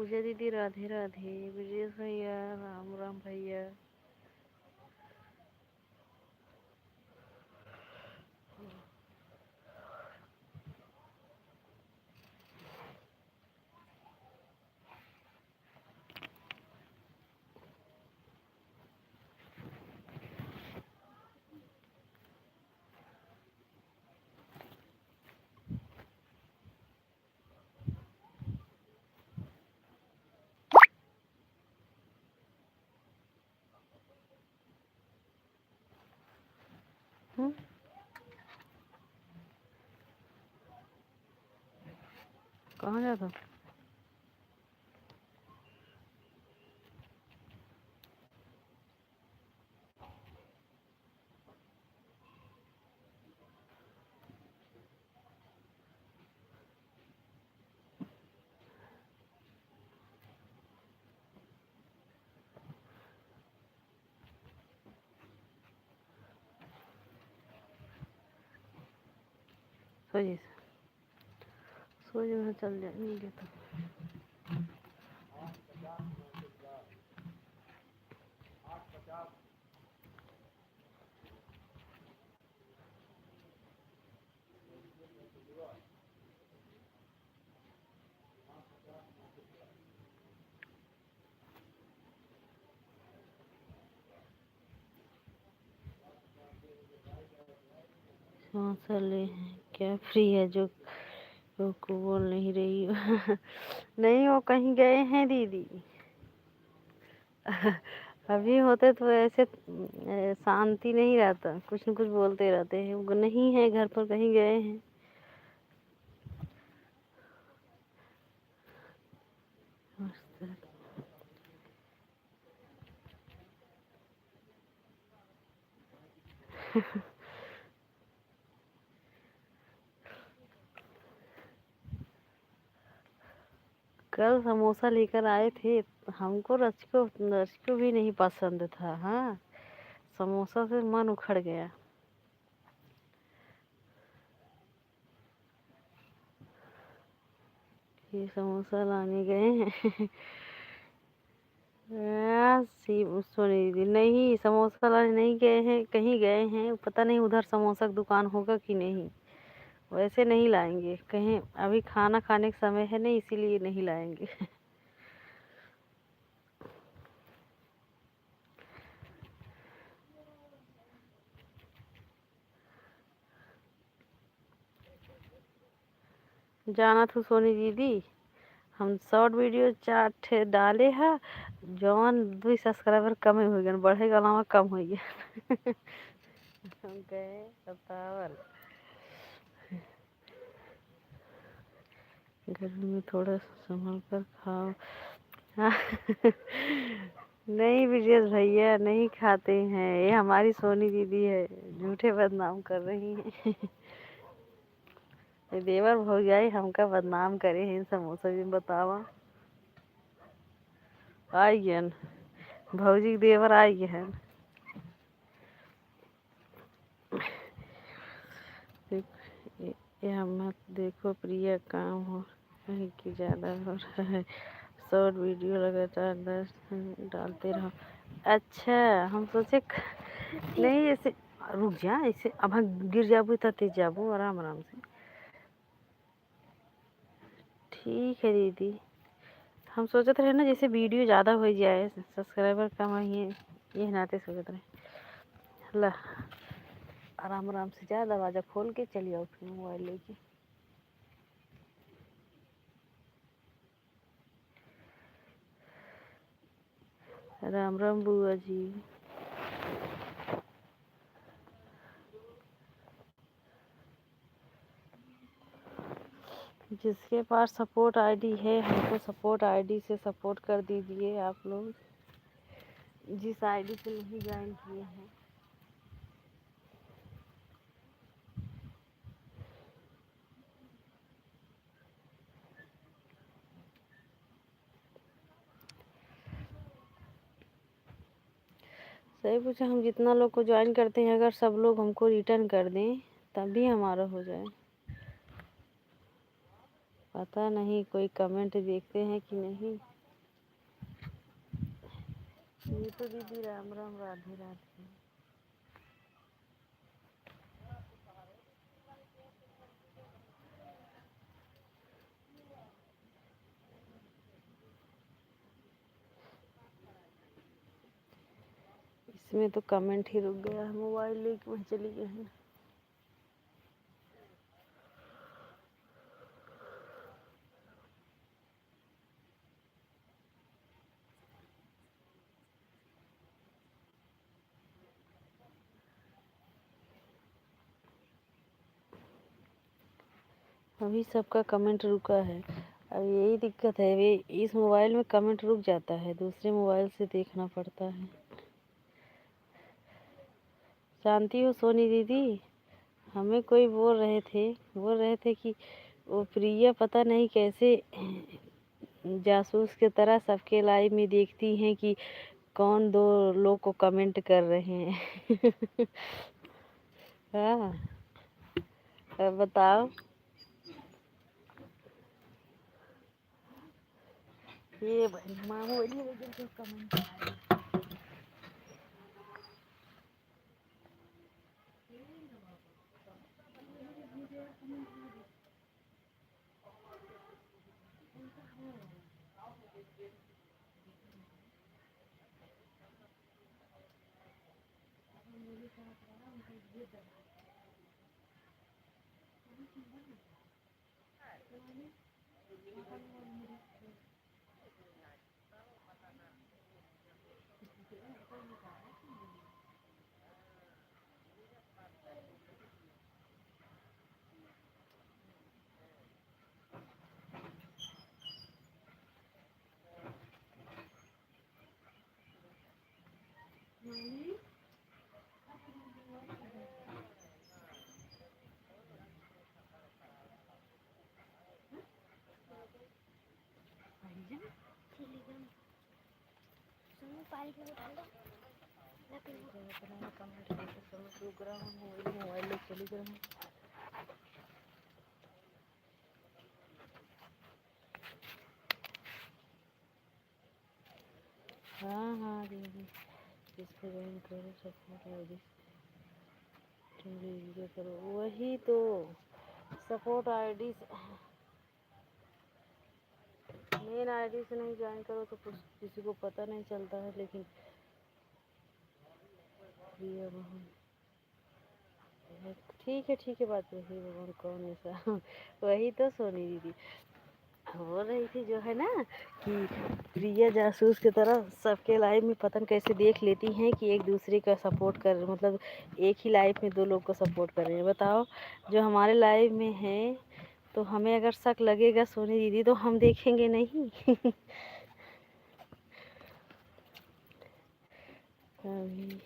पूजा दीदी राधे राधे। ब्रिजेश भैया राम राम भैया। कहाँ जाता? सो जो चल जाएंगे तो ले हैं क्या फ्री है जो को बोल नहीं रही हो। नहीं वो कहीं गए हैं दीदी। अभी होते तो ऐसे शांति नहीं रहता, कुछ न कुछ बोलते रहते हैं। वो नहीं है घर पर, कहीं गए हैं। कल समोसा लेकर आए थे, हमको रच को भी नहीं पसंद था। हाँ, समोसा से मन उखड़ गया। ये समोसा लाने गए हैं। सोनी दीदी नहीं, समोसा लाने नहीं गए हैं, कहीं गए हैं। पता नहीं उधर समोसा की दुकान होगा कि नहीं। वैसे नहीं लाएंगे, कहीं अभी खाना खाने का समय है नहीं, इसीलिए नहीं लाएंगे। जाना तो सोनी दीदी, हम शॉर्ट वीडियो 4 ठे डाले है। जौन 2 सब्सक्राइबर कम हो गए, बढ़ेगा अलावा कम हो गया। हम गए बतावल गर्मी में थोड़ा संभल कर खाओ। हाँ। नहीं ब्रिजेश भैया नहीं खाते हैं, ये हमारी सोनी दीदी है, झूठे बदनाम कर रही हैं। ये देवर भौजाई हमका बदनाम करे हैं समोसा में, बतावा। आई गया भौजी देवर आई गया। ये मत देखो प्रिया, काम हो कहीं की ज़्यादा हो रहा है। शॉर्ट वीडियो लगातार 10 डालते रहो। अच्छा, हम सोचे नहीं ऐसे रुक जा, ऐसे अब गिर जाबू तो तेज जाबू, आराम आराम से। ठीक है दीदी, हम सोचते रहे ना जैसे वीडियो ज़्यादा हो जाए, सब्सक्राइबर कम है, ये नाते सोचते रहे। ला आराम आराम से जा, दरवाज़ा खोल के चली आओ फिर मोबाइल लेके। राम राम बुआ जी। जिसके पास सपोर्ट आईडी है, हमको सपोर्ट आईडी से सपोर्ट कर दीजिए आप लोग, जिस आईडी से नहीं ज्वाइन किए हैं। सही पूछा, हम जितना लोग को ज्वाइन करते हैं, अगर सब लोग हमको रिटर्न कर दें तब भी हमारा हो जाए। पता नहीं कोई कमेंट देखते हैं कि नहीं। ये तो दीदी राम राम राधे राधे। इसमें तो कमेंट ही रुक गया है, मोबाइल लेके वहीं चली गई है। अभी सबका कमेंट रुका है। अब यही दिक्कत है, वे इस मोबाइल में कमेंट रुक जाता है, दूसरे मोबाइल से देखना पड़ता है। जानती हो सोनी दीदी, हमें कोई बोल रहे थे कि वो प्रिया पता नहीं कैसे जासूस की तरह सबके लाइव में देखती हैं कि कौन दो लोग को कमेंट कर रहे हैं। हाँ, अब बताओ। ये मामू वाली वजह से कमेंट आए। मोबाइल ले चली गई। हाँ हाँ दीदी, इसको ज्वाइन करो, सपोर्ट आईडी वीडियो करो। वही तो सपोर्ट आईडी मेन आईडी से नहीं ज्वाइन करो तो कुछ किसी को पता नहीं चलता है। लेकिन प्रिया बहन ठीक है, बात वही भगवान कौन ऐसा। वही तो सोनी दीदी बोल रही थी जो है ना कि प्रिया जासूस की तरह सबके लाइव में पता नहीं कैसे देख लेती हैं कि एक दूसरे का सपोर्ट कर, मतलब एक ही लाइव में दो लोग को सपोर्ट कर रहे हैं। बताओ, जो हमारे लाइव में है तो हमें अगर शक लगेगा सोनी दीदी तो हम देखेंगे नहीं। अभी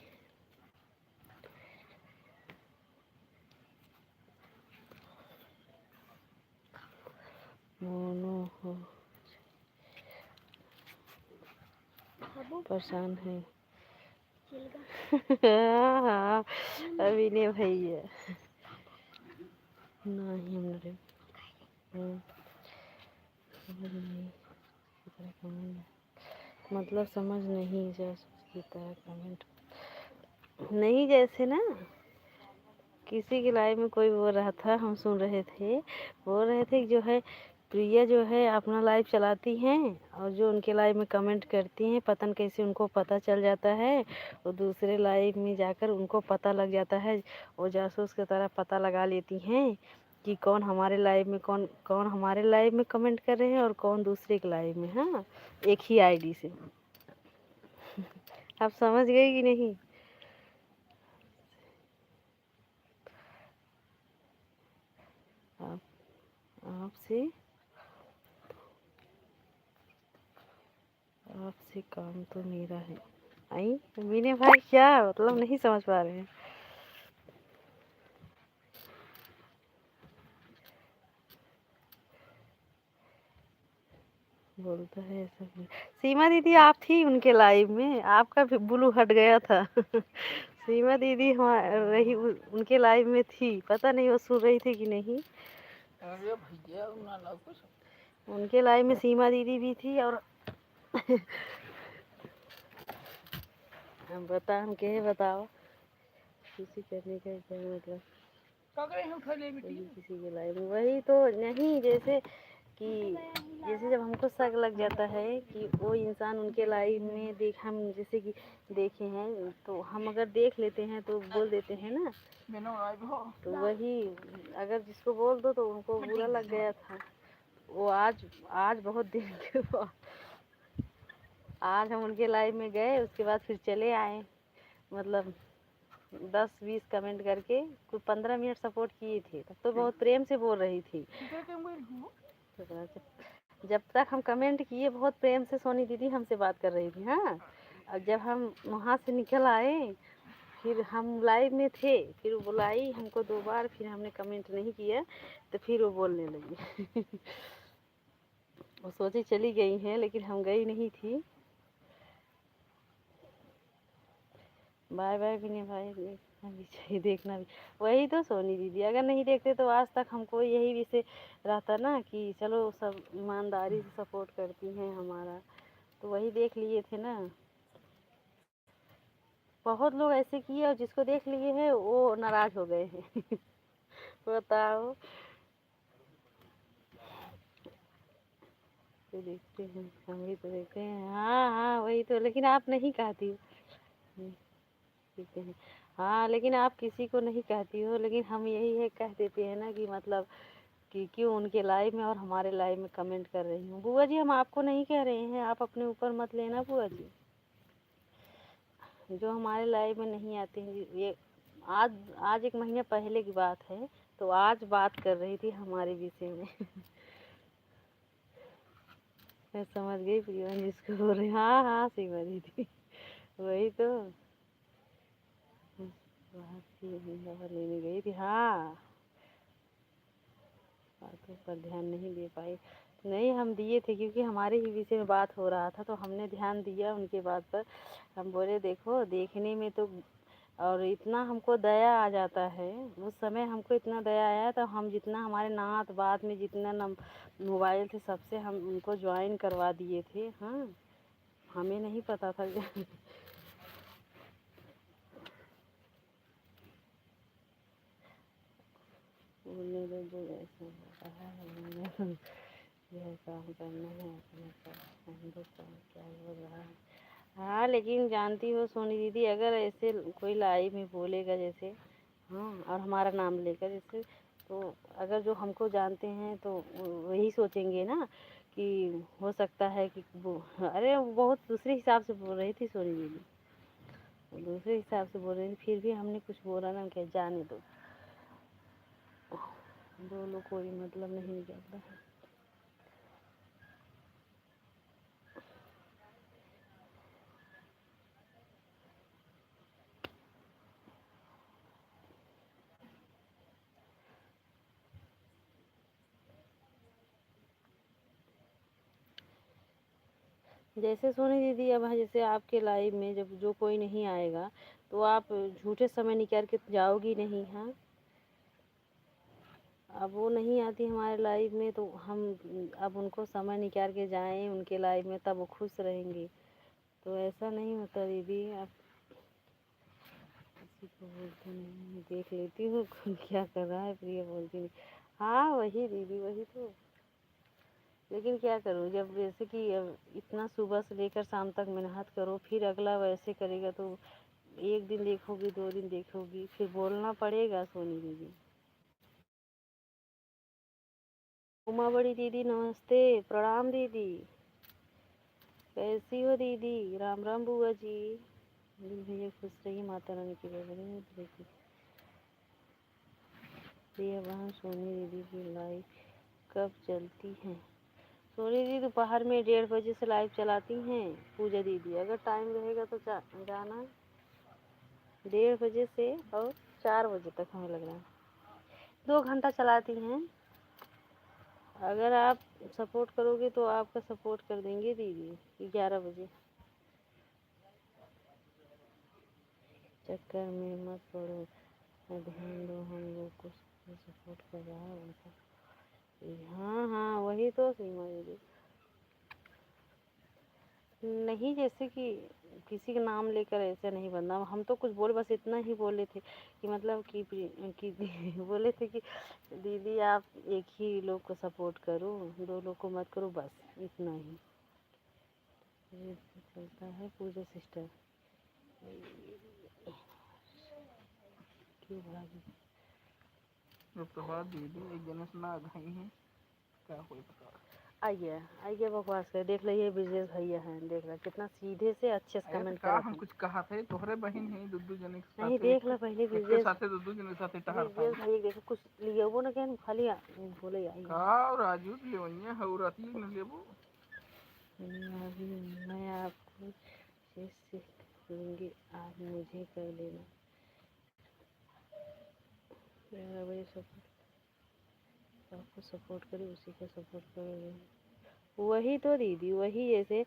मोनो हो परेशान है। हाँ, अभी नहीं भैया नहीं हमने मतलब समझ नहीं जासूस की तरह कमेंट नहीं। जैसे ना किसी के लाइव में कोई बोल रहा था, हम सुन रहे थे, बोल रहे थे कि जो है प्रिया जो है अपना लाइव चलाती हैं और जो उनके लाइव में कमेंट करती हैं पता नहीं कैसे उनको पता चल जाता है। और दूसरे लाइव में जाकर उनको पता लग जाता है, वो जासूस की तरह पता लगा लेती हैं कि कौन हमारे लाइव में कौन कौन हमारे लाइव में कमेंट कर रहे हैं और कौन दूसरे के लाइव में। हाँ, एक ही आईडी से। आप समझ गए कि नहीं? आप आपसे काम तो मेरा है। आई मीने भाई, क्या मतलब नहीं समझ पा रहे हैं? बोलता है ऐसा भी। सीमा दीदी आप थी उनके लाइव में, आपका भी ब्लू हट गया था। सीमा दीदी रही उनके लाइव में थी, पता नहीं वो सुन रही थी कि नहीं। अरे भैया उनके लाइव में सीमा दीदी भी थी और हम बता हम के बताओ किसी करने का क्या मतलब किसी के लाइफ में वही तो नहीं जैसे कि जैसे जब हमको शक लग जाता है कि वो इंसान उनके लाइफ में देख हम जैसे कि देखे हैं तो हम अगर देख लेते हैं तो बोल देते हैं ना। तो वही अगर जिसको बोल दो तो उनको बुरा लग गया था। वो आज आज बहुत दिन के बाद आज हम उनके लाइफ में गए उसके बाद फिर चले आए। मतलब 10-20 कमेंट करके कुछ 15 मिनट सपोर्ट किए थे। तब तो बहुत प्रेम से बोल रही थी। जब तक हम कमेंट किए बहुत प्रेम से सोनी दीदी हमसे बात कर रही थी। हाँ अब जब हम वहाँ से निकल आए फिर हम लाइव में थे फिर वो बुलाई हमको 2 बार फिर हमने कमेंट नहीं किया तो फिर वो बोलने लगी। वो सोची चली गई हैं लेकिन हम गई नहीं थी। बाय बाय भी नहीं भाई देखना भी चाहिए देखना भी। वही तो सोनी दीदी अगर नहीं देखते तो आज तक हमको यही विषय रहता ना कि चलो सब ईमानदारी से सपोर्ट करती हैं हमारा। तो वही देख लिए थे ना। बहुत लोग ऐसे किए और जिसको देख लिए हैं वो नाराज हो गए हैं। बताओ तो देखते हैं हम भी तो देखते हैं। हाँ हाँ वही तो लेकिन आप नहीं कहती हो। ठीक है हाँ लेकिन आप किसी को नहीं कहती हो लेकिन हम यही है कह देते हैं ना कि मतलब कि क्यों उनके लाइव में और हमारे लाइव में कमेंट कर रही हूँ। बुआ जी हम आपको नहीं कह रहे हैं आप अपने ऊपर मत लेना बुआ जी। जो हमारे लाइव में नहीं आते हैं ये आज आज 1 महीने पहले की बात है। तो आज बात कर रही थी हमारे विषय में। मैं समझ गई प्रिया जिसको बोल रही हाँ हाँ सीमा दीदी वही तो बाहर थी दवा लेने गई थी। हाँ बातों पर ध्यान नहीं दे पाई। नहीं हम दिए थे क्योंकि हमारे ही विषय में बात हो रहा था तो हमने ध्यान दिया उनके बात पर। हम बोले देखो देखने में तो और इतना हमको दया आ जाता है। उस समय हमको इतना दया आया तो हम जितना हमारे नात बाद में जितना मोबाइल थे सबसे हम उनको ज्वाइन करवा दिए थे। हाँ हमें नहीं पता था। बोलने दो जो ऐसा होता है यह काम करना है अपने हिंदुस्तान क्या बोल रहा है। हाँ लेकिन जानती हो सोनी दीदी अगर ऐसे कोई लाइव में बोलेगा जैसे हाँ और हमारा नाम लेकर जैसे तो अगर जो हमको जानते हैं तो वही सोचेंगे ना कि हो सकता है कि वो अरे वो बहुत दूसरे हिसाब से बोल रही थी सोनी दीदी दूसरे हिसाब से बोल रही थी फिर भी हमने कुछ बोला ना क्या जाने दो बोलो कोई मतलब नहीं निकलता है। जैसे सोनी दीदी अब जैसे आपके लाइव में जब जो कोई नहीं आएगा तो आप झूठे समय निकाल के जाओगी नहीं। हाँ अब वो नहीं आती हमारे लाइव में तो हम अब उनको समय निकाल के जाएं उनके लाइव में तब वो खुश रहेंगे। तो ऐसा नहीं होता दीदी आप किसी को बोलते नहीं देख लेती हूँ कौन क्या कर रहा है प्रिया बोलती नहीं। हाँ वही दीदी वही तो लेकिन क्या करूँ जब जैसे कि अब इतना सुबह से लेकर शाम तक मेहनत करो फिर अगला वैसे करेगा तो 1 दिन देखोगी 2 दिन देखोगी फिर बोलना पड़ेगा सोनी दीदी। उमा बड़ी दीदी नमस्ते प्रणाम दीदी कैसी हो दीदी राम राम बुआ जी। भैया खुश रहिए माता रानी की जय। प्रिया बहन सोनी दीदी की लाइव कब चलती हैं। सोनी दीदी दोपहर में 1:30 बजे से लाइव चलाती हैं। पूजा दीदी अगर टाइम रहेगा तो जाना 1:30 बजे से और 4 बजे तक हमें लग रहा है 2 घंटा चलाती हैं। अगर आप सपोर्ट करोगे तो आपका सपोर्ट कर देंगे दीदी 11 बजे। चक्कर में मत पड़ो ध्यान दो हम लोग को सपोर्ट कर रहा है उनका। हाँ हाँ वही तो सीमा दीदी नहीं, जैसे कि किसी का नाम लेकर ऐसे नहीं बनना। हम तो कुछ बोले, बस इतना ही बोले थे कि मतलब कि बोले थे कि दीदी आप एक ही लोग को सपोर्ट करो, दो लोग को मत करो, बस इतना ही। ये चलता है पूजा सिस्टर क्यों भाभी। प्रभात दीदी एक जने से ना घाई है क्या कोई पता। आइए आइए, बकवास कर देख लो, ये ब्रिजेश भैया हैं, देख लो कितना सीधे से अच्छे से अरे तो कमेंट का करते हम हैं। कुछ कहा थे तोहरे बहन है दुदू जने के नहीं, साथे देख लो पहले एक के ब्रिजेश साथे दुदू जने के साथे टहर था ब्रिजेश भैया देखो, कुछ लिए वो ना क्या खाली बोले आइए। का और राजू लेवनिया हौराती न लेबो। अभी मैं आपको सीख लूँगी, आप मुझे कर लेना। 11 बजे सपोर्ट, आपको सपोर्ट करे उसी का सपोर्ट करोगे। वही तो दीदी, वही जैसे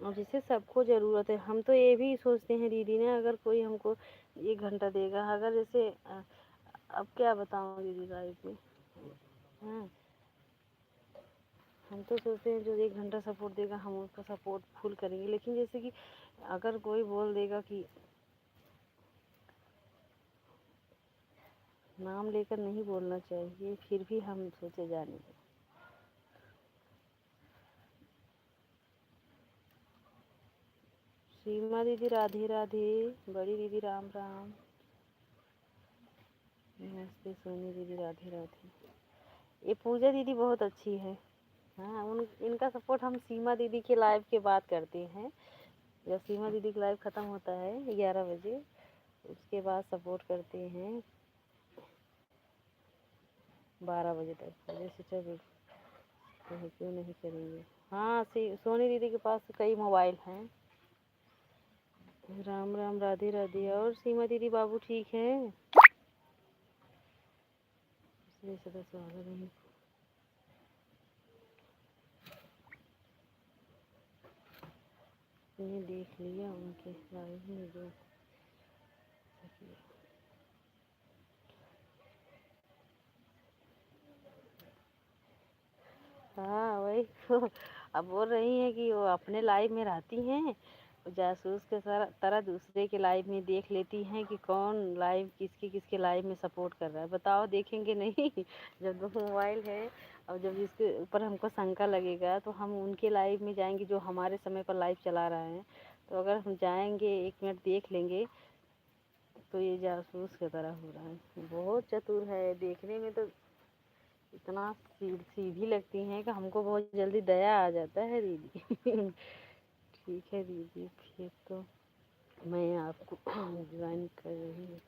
और जैसे सबको ज़रूरत है, हम तो ये भी सोचते हैं दीदी ने, अगर कोई हमको 1 घंटा देगा, अगर जैसे अब क्या बताऊँ दीदी लाइफ में। हाँ, हम तो सोचते हैं जो 1 घंटा सपोर्ट देगा हम उसका सपोर्ट फुल करेंगे, लेकिन जैसे कि अगर कोई बोल देगा कि नाम लेकर नहीं बोलना चाहिए, फिर भी हम सोचे जाने। सीमा दीदी राधे राधे, बड़ी दीदी राम राम, नमस्ते सोनी दीदी राधे राधे। ये पूजा दीदी बहुत अच्छी है। हाँ, इनका सपोर्ट हम सीमा दीदी के लाइव के बाद करते हैं। जब सीमा दीदी का लाइव ख़त्म होता है 11 बजे, उसके बाद सपोर्ट करते हैं 12 बजे तक। जैसे चलो तो क्यों नहीं करेंगे। हाँ, सोनी दीदी के पास कई मोबाइल हैं। राम राम राधे राधे। और सीमा दीदी बाबू ठीक है? इसलिए सदस्य आ नहीं, मैंने देख लिया उनके लाइव में जो। हाँ वही तो, अब बोल रही हैं कि वो अपने लाइव में रहती हैं, जासूस के तरह दूसरे के लाइव में देख लेती हैं कि कौन लाइव किसके किसके लाइव में सपोर्ट कर रहा है। बताओ देखेंगे नहीं? जब 2 मोबाइल है और जब जिसके ऊपर हमको शंका लगेगा तो हम उनके लाइव में जाएंगे जो हमारे समय पर लाइव चला रहा है। तो अगर हम जाएंगे 1 मिनट देख लेंगे तो ये जासूस की तरह हो रहा है। बहुत चतुर है, देखने में तो इतना सीधी लगती हैं कि हमको बहुत जल्दी दया आ जाता है दीदी। ठीक है दीदी, फिर तो मैं आपको ज्वाइन कर रही हूँ।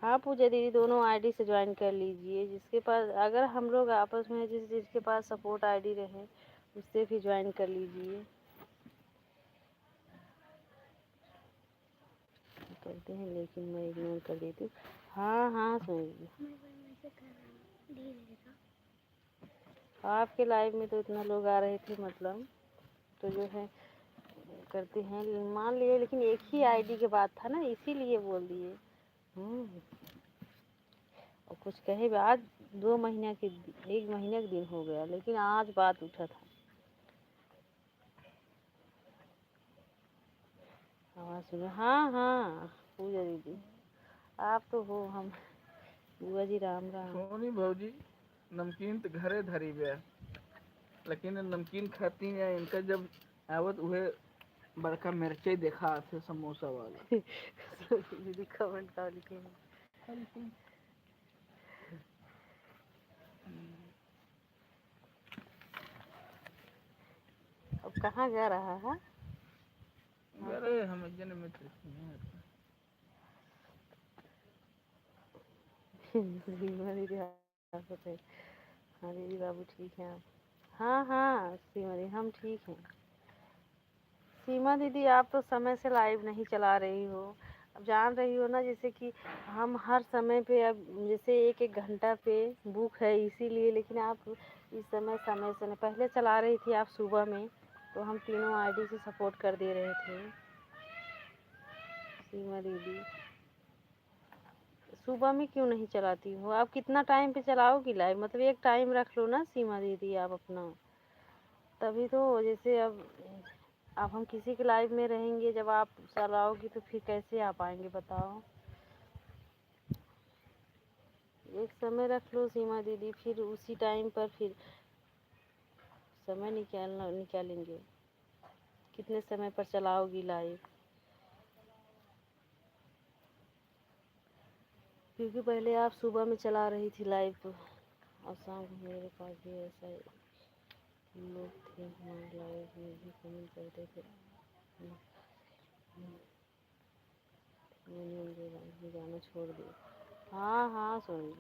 हाँ पूजा दीदी, दोनों आईडी से ज्वाइन कर लीजिए। जिसके पास, अगर हम लोग आपस में जिसके पास सपोर्ट आईडी रहे उससे भी ज्वाइन कर लीजिए। करते हैं लेकिन मैं इग्नोर कर देती हूँ। हाँ हाँ सुनिए, आपके लाइव में तो इतना लोग आ रहे थे, मतलब तो जो है करते हैं, मान लिए, लेकिन एक ही आईडी के बात था ना, इसीलिए बोल दिए। और कुछ कहे भी, आज 2 महीना के 1 महीने का दिन हो गया, लेकिन आज बात उठा था। आवाज़ सुनो। हाँ हाँ पूजा दीदी, आप तो हो, हम बुआ जी राम राम। सोनी भौजी नमकीन तो घरे धरी बे, लेकिन नमकीन खाती है इनका जब आवत उहे बड़का मिर्ची देखा थे समोसा वाला। दीदी कमेंट का लिखे हैं। अब कहाँ जा रहा है? अरे हम एक जने मित्र सीमा दीदी हंसत है। हाँ दीदी बाबू ठीक हैं आप? हाँ हाँ सीमा दीदी हम ठीक हैं। सीमा दीदी आप तो समय से लाइव नहीं चला रही हो, अब जान रही हो ना, जैसे कि हम हर समय पे, अब जैसे 1-1 घंटा पे बुक है इसीलिए, लेकिन आप इस समय से नहीं, पहले चला रही थी आप सुबह में, तो हम तीनों आईडी से सपोर्ट कर दे रहे थे। सीमा दीदी सुबह में क्यों नहीं चलाती हो आप? कितना टाइम पे चलाओगी लाइव? मतलब एक टाइम रख लो ना सीमा दीदी आप अपना, तभी तो। जैसे अब अब हम किसी के लाइफ में रहेंगे, जब आप चलाओगी तो फिर कैसे आ पाएंगे बताओ। एक समय रख लो सीमा दीदी, फिर उसी टाइम पर फिर समय निकालेंगे। कितने समय पर चलाओगी लाइव? क्योंकि पहले आप सुबह में चला रही थी लाइव, तो और शाम को मेरे पास भी ऐसा लोग थे हमारे लाइव में भी कमेंट करते थे। मैंने उनके लाइव में जाना छोड़ दिया। हाँ हाँ सुनिए,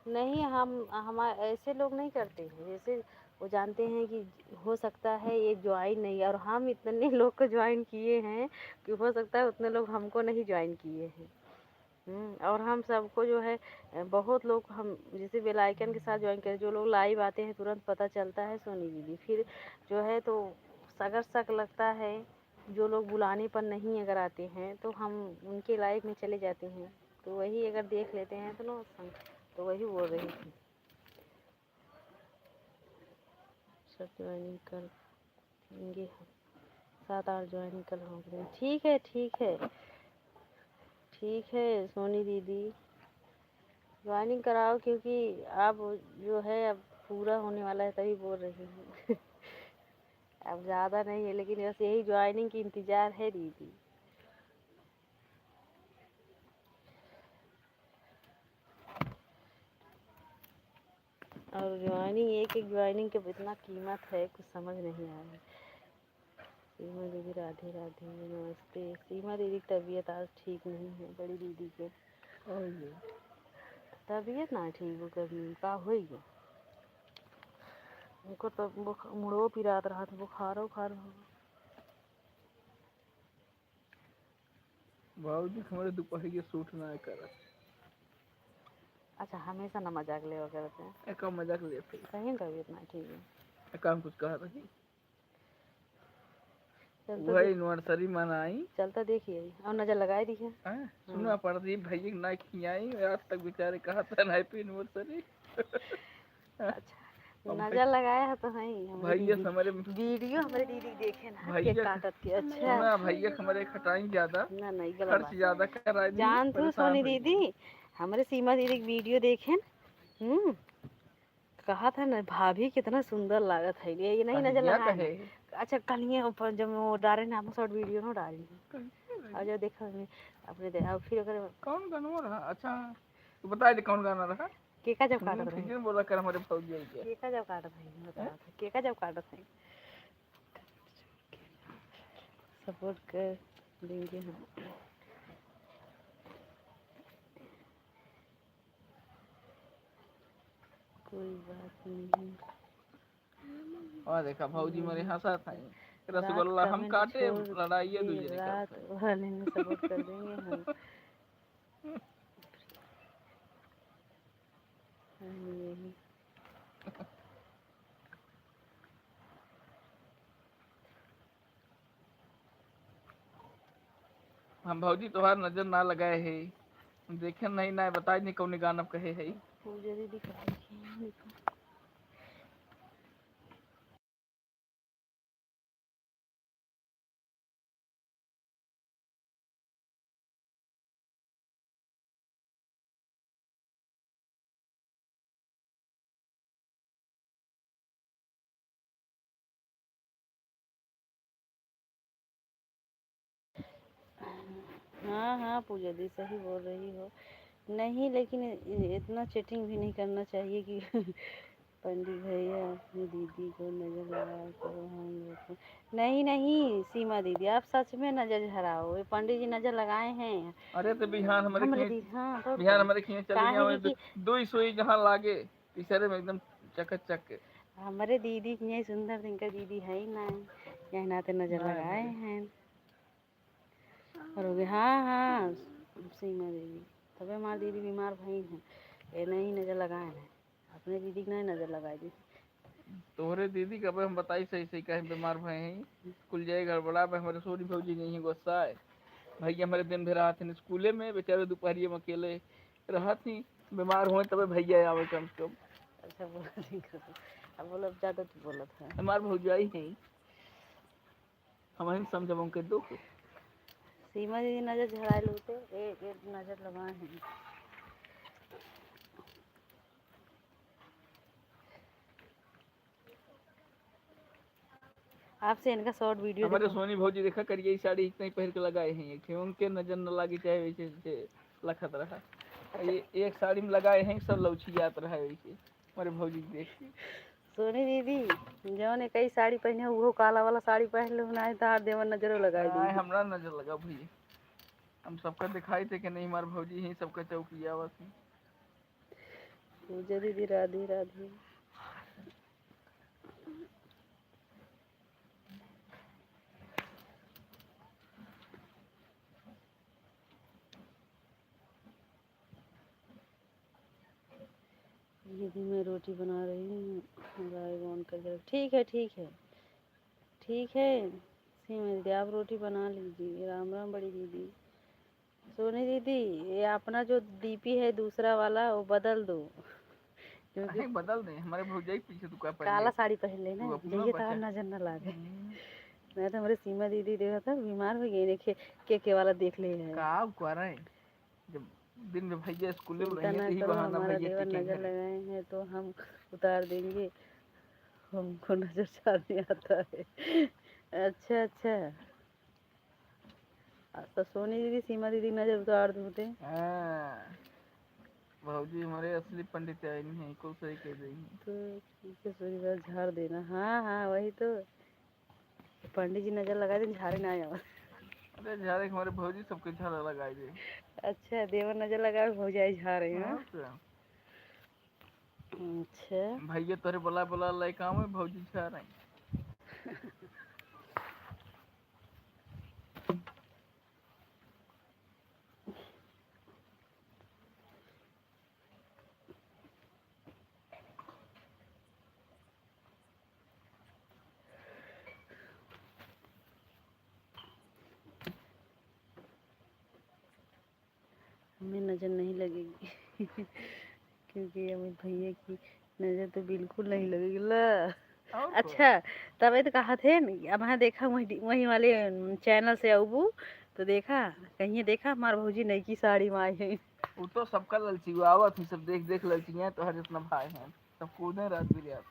नहीं हम ऐसे लोग नहीं करते हैं, जैसे वो जानते हैं कि हो सकता है ये ज्वाइन नहीं, और हम इतने लोग को ज्वाइन किए हैं कि हो सकता है उतने लोग हमको नहीं ज्वाइन किए हैं। और हम सबको जो है बहुत लोग हम जैसे बेल आइकन के साथ ज्वाइन करें, जो लोग लाइव आते हैं तुरंत पता चलता है सोनी दीदी, फिर जो है तो अगर शक लगता है, जो लोग बुलाने पर नहीं अगर आते हैं तो हम उनके लाइव में चले जाते हैं, तो वही अगर देख लेते हैं तो नो, तो वही बोल रही थी सब ज्वाइनिंग कर देंगे हम, 7-8 ज्वाइनिंग कल हो गए। ठीक है ठीक है ठीक है सोनी दीदी, ज्वाइनिंग कराओ, क्योंकि अब जो है अब पूरा होने वाला है तभी बोल रही हूँ। अब ज़्यादा नहीं है, लेकिन बस यही ज्वाइनिंग की इंतज़ार है दीदी। और ज्वाइनिंग एक एक ज्वाइनिंग के इतना कीमत है, कुछ समझ नहीं आ रहा है। सीमा दीदी राधे राधे, नमस्ते। सीमा दीदी की तबीयत आज ठीक नहीं है, बड़ी दीदी के तबीयत ना ठीक हो, कभी का हो गया उनको, तो मुड़ो पिरात रहा था, बुखार उखार हो। भाजी हमारे दोपहर के सूट ना कर। अच्छा हमेशा ना मजाक ले करते हैं, एक मजाक लेते सही तबीयत ना ठीक है। एक काम कुछ कह रही चलता वही नर्सरी मनाई चलता देखिए और नजर लगाए दी है। सुना पड़ रही भैया ना खियाई, आज तक बेचारे कहा था ना हैप्पी एनिवर्सरी। अच्छा नजर लगाया है तो नहीं, भैया हमारे वीडियो हमारे दीदी देखे ना केक भैया काटत के। अच्छा सुना भैया हमारे खटाई ज्यादा, ना नहीं गलत खर्च बात ज्यादा करा दी, जान तू परेशान सोनी हो गई। दीदी, हमारे सीमा दीदी की वीडियो देखे कहा था ना भाभी कितना सुंदर लागत है, ये नहीं नजर कहिया लगाया कहे ना। अच्छा कल ये ऊपर जब वो डाले ना हम शॉर्ट वीडियो ना डाली और जब देखा हमने अपने देखा फिर अगर कौन गाना रहा। अच्छा तो बता दे कौन गाना रहा। केका जब काटत रहे, किसी ने बोला कर हमारे फौजी आई क्या केका जब काटत रहे बता रहा था, केका जब काटत रहे सपोर्ट कर देंगे हम। कोई बात नहीं। और देखा भौजी मेरे हंसा था, रात रसगुल्ला हम कमेंट काटे छोड़ लड़ाई के दूसरे रात करते। वाले में सपोर्ट कर देंगे हम। यही हम भौजी तोहार नजर ना लगाए है, देखे नहीं ना बताए नहीं कौन गाना कहे है। पूजा दीदी का हाँ हाँ पूजा दी सही बोल रही हो। नहीं लेकिन इतना चीटिंग भी नहीं करना चाहिए कि पंडित भैया अपनी दीदी को नज़र लगा करो हम लोग को। नहीं नहीं सीमा दीदी आप सच में नज़र झराओ, ये पंडित जी नज़र लगाए हैं। अरे तो बिहान हमारे हमारे खींच, दीदी हाँ तो बिहान हमारे खींच चली काहे गया कि दो सुई जहाँ लागे तीसरे में एकदम चक हमारे दीदी की यही सुंदर दिन का दीदी है ही ना, यही नाते नज़र लगाए हैं। करोगे हाँ हाँ सीमा दीदी, तबे हमारी दीदी बीमार भई हैं, ये नहीं नज़र लगाए हैं, अपने दीदी की नहीं नज़र लगाई दी। तोहरे दीदी का हम बताई सही सही कहे बीमार भय हैं, कुल जाए गड़बड़ा पे हमारे सोनी भौजी नहीं है गुस्सा है। भैया हमारे दिन भर रहा थे स्कूले में, बेचारे दोपहरिए में अकेले रहा थी, बीमार हुए तब भैया आवे कम से कम। अच्छा बोला अब बोला ज़्यादा तो बोला था हमारे भौजाई है हम समझब उनके दुख। सीमा दीदी नजर झड़ाए लोते एक एक नजर लगाए हैं। आपसे इनका शॉर्ट वीडियो हमारे देखो। सोनी भौजी देखा करिए साड़ी इतना ही पहन के लगाए हैं, एक उनके नजर न लगी चाहे वैसे वैसे लखत रहा। ये एक साड़ी में लगाए हैं सब लौची जात रहा है वैसे हमारे भौजी देख के। सोनी दीदी जौन कई साड़ी पहने वो काला वाला साड़ी पहन लो ना तो हाथ देवर नजरो लगाई दी। हमरा नजर लगा भैया, हम सबका दिखाई थे कि नहीं हमारे भौजी ही सबका चौकिया बस। पूजा दीदी राधे राधे। दीदी मैं रोटी बना रही हूँ लाइव ऑन कर। ठीक है ठीक है ठीक है। सीमा दीदी आप रोटी बना लीजिए। राम राम बड़ी दीदी। सोनी दीदी ये अपना जो डीपी है दूसरा वाला वो बदल दो क्योंकि बदल दे हमारे भौजाई पीछे तू का काला साड़ी पहन ले ना जइए तार बचा। नजर न लागे। मैं तो हमारे सीमा दीदी देखा था बीमार हो गई के वाला देख ले है। का कर रहे जब दिन में भैया स्कूल में चिंता रहिए ना तो ही करो बहाना हमारा भैया देवर टिके नजर घर। लगाए हैं तो हम उतार देंगे। हमको नजर चाहने आता है। अच्छा अच्छा तो सोनी दीदी सीमा दीदी नजर उतार दूते। भौजी हमारे असली पंडित आए नहीं है को सही कह देंगे तो सोनी बात झाड़ देना। हाँ हाँ वही तो पंडित जी नजर लगा दे झाड़े ना आया। अरे झाड़े हमारे भौजी सबके झाड़ा लगाए दे। अच्छा देवर नजर लगा हो जाए झाड़े हैं। अच्छा भैया तोरे बोला बोला लाई काम है भौजी छा रहे। हमें नज़र नहीं लगेगी क्योंकि अमित भैया की नज़र तो बिल्कुल नहीं लगेगी ला। अच्छा तब तो कहा थे अब हाँ देखा वही वाले चैनल से अबू तो देखा कहीं देखा हमार भौजी नई की साड़ी में आई है। वो तो सबका ललची हुआ आवत ही सब देख देख ललची है तो हर इतना भाई हैं सब कूदे रात बिरात।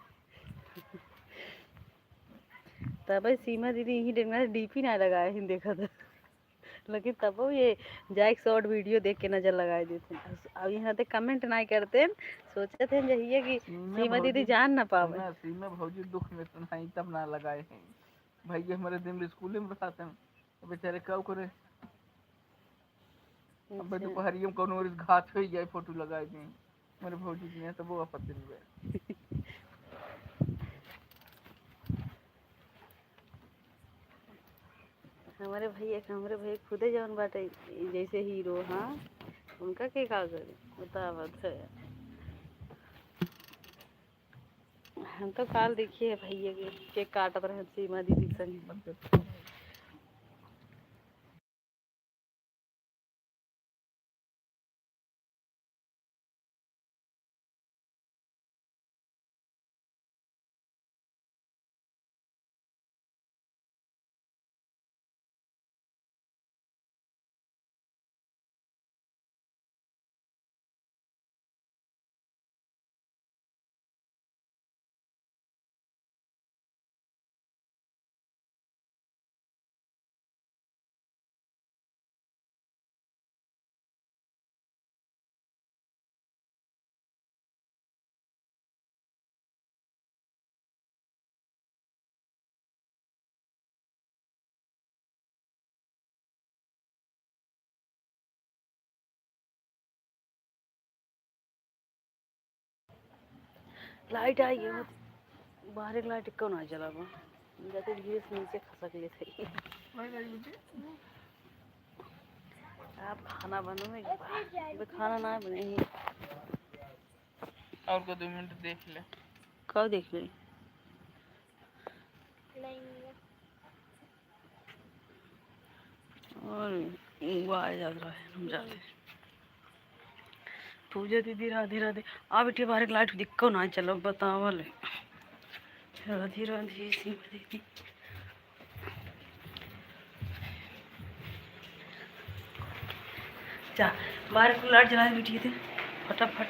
तब सीमा दीदी यही देखना डीपी ना लगाए ही देखा था लेकिन तब ये जाए शॉर्ट वीडियो देख के नजर लगाए देते। अब यहाँ तक कमेंट नहीं करते सोचे थे यही कि सीमा दीदी जान ना पावे। सीमा भौजी दुख में तो नहीं तब ना लगाए हैं भैया हमारे दिन में स्कूल में बताते हैं तो बेचारे कब करे। अब दोपहरिया में कौन घाट हो जाए फोटो लगाए दें मेरे भौजी जी तो वो आपत्ति नहीं है। हमारे भैया खुदे जौन बाटे जैसे हीरो। हाँ उनका के का करे बतावत है। हम तो काल देखिए भैया के केक काटत रहे सीमा दीदी संग। लाइट आई है बाहर एक लाइट क्यों ना चला जाते धीरे से नीचे खसक ले थे। आप खाना बनोगे खाना ना बने और को 2 मिनट देख ले कब देख ले और वो आ जा रहा है हम जाते पूजा दीदी राधे राधे आ बेटे बाहर एक लाइट दिक्को ना चलो बतावल राधे राधे सीमा दीदी। जा बाहर को लाइट जला दे बेटी थे फटाफट।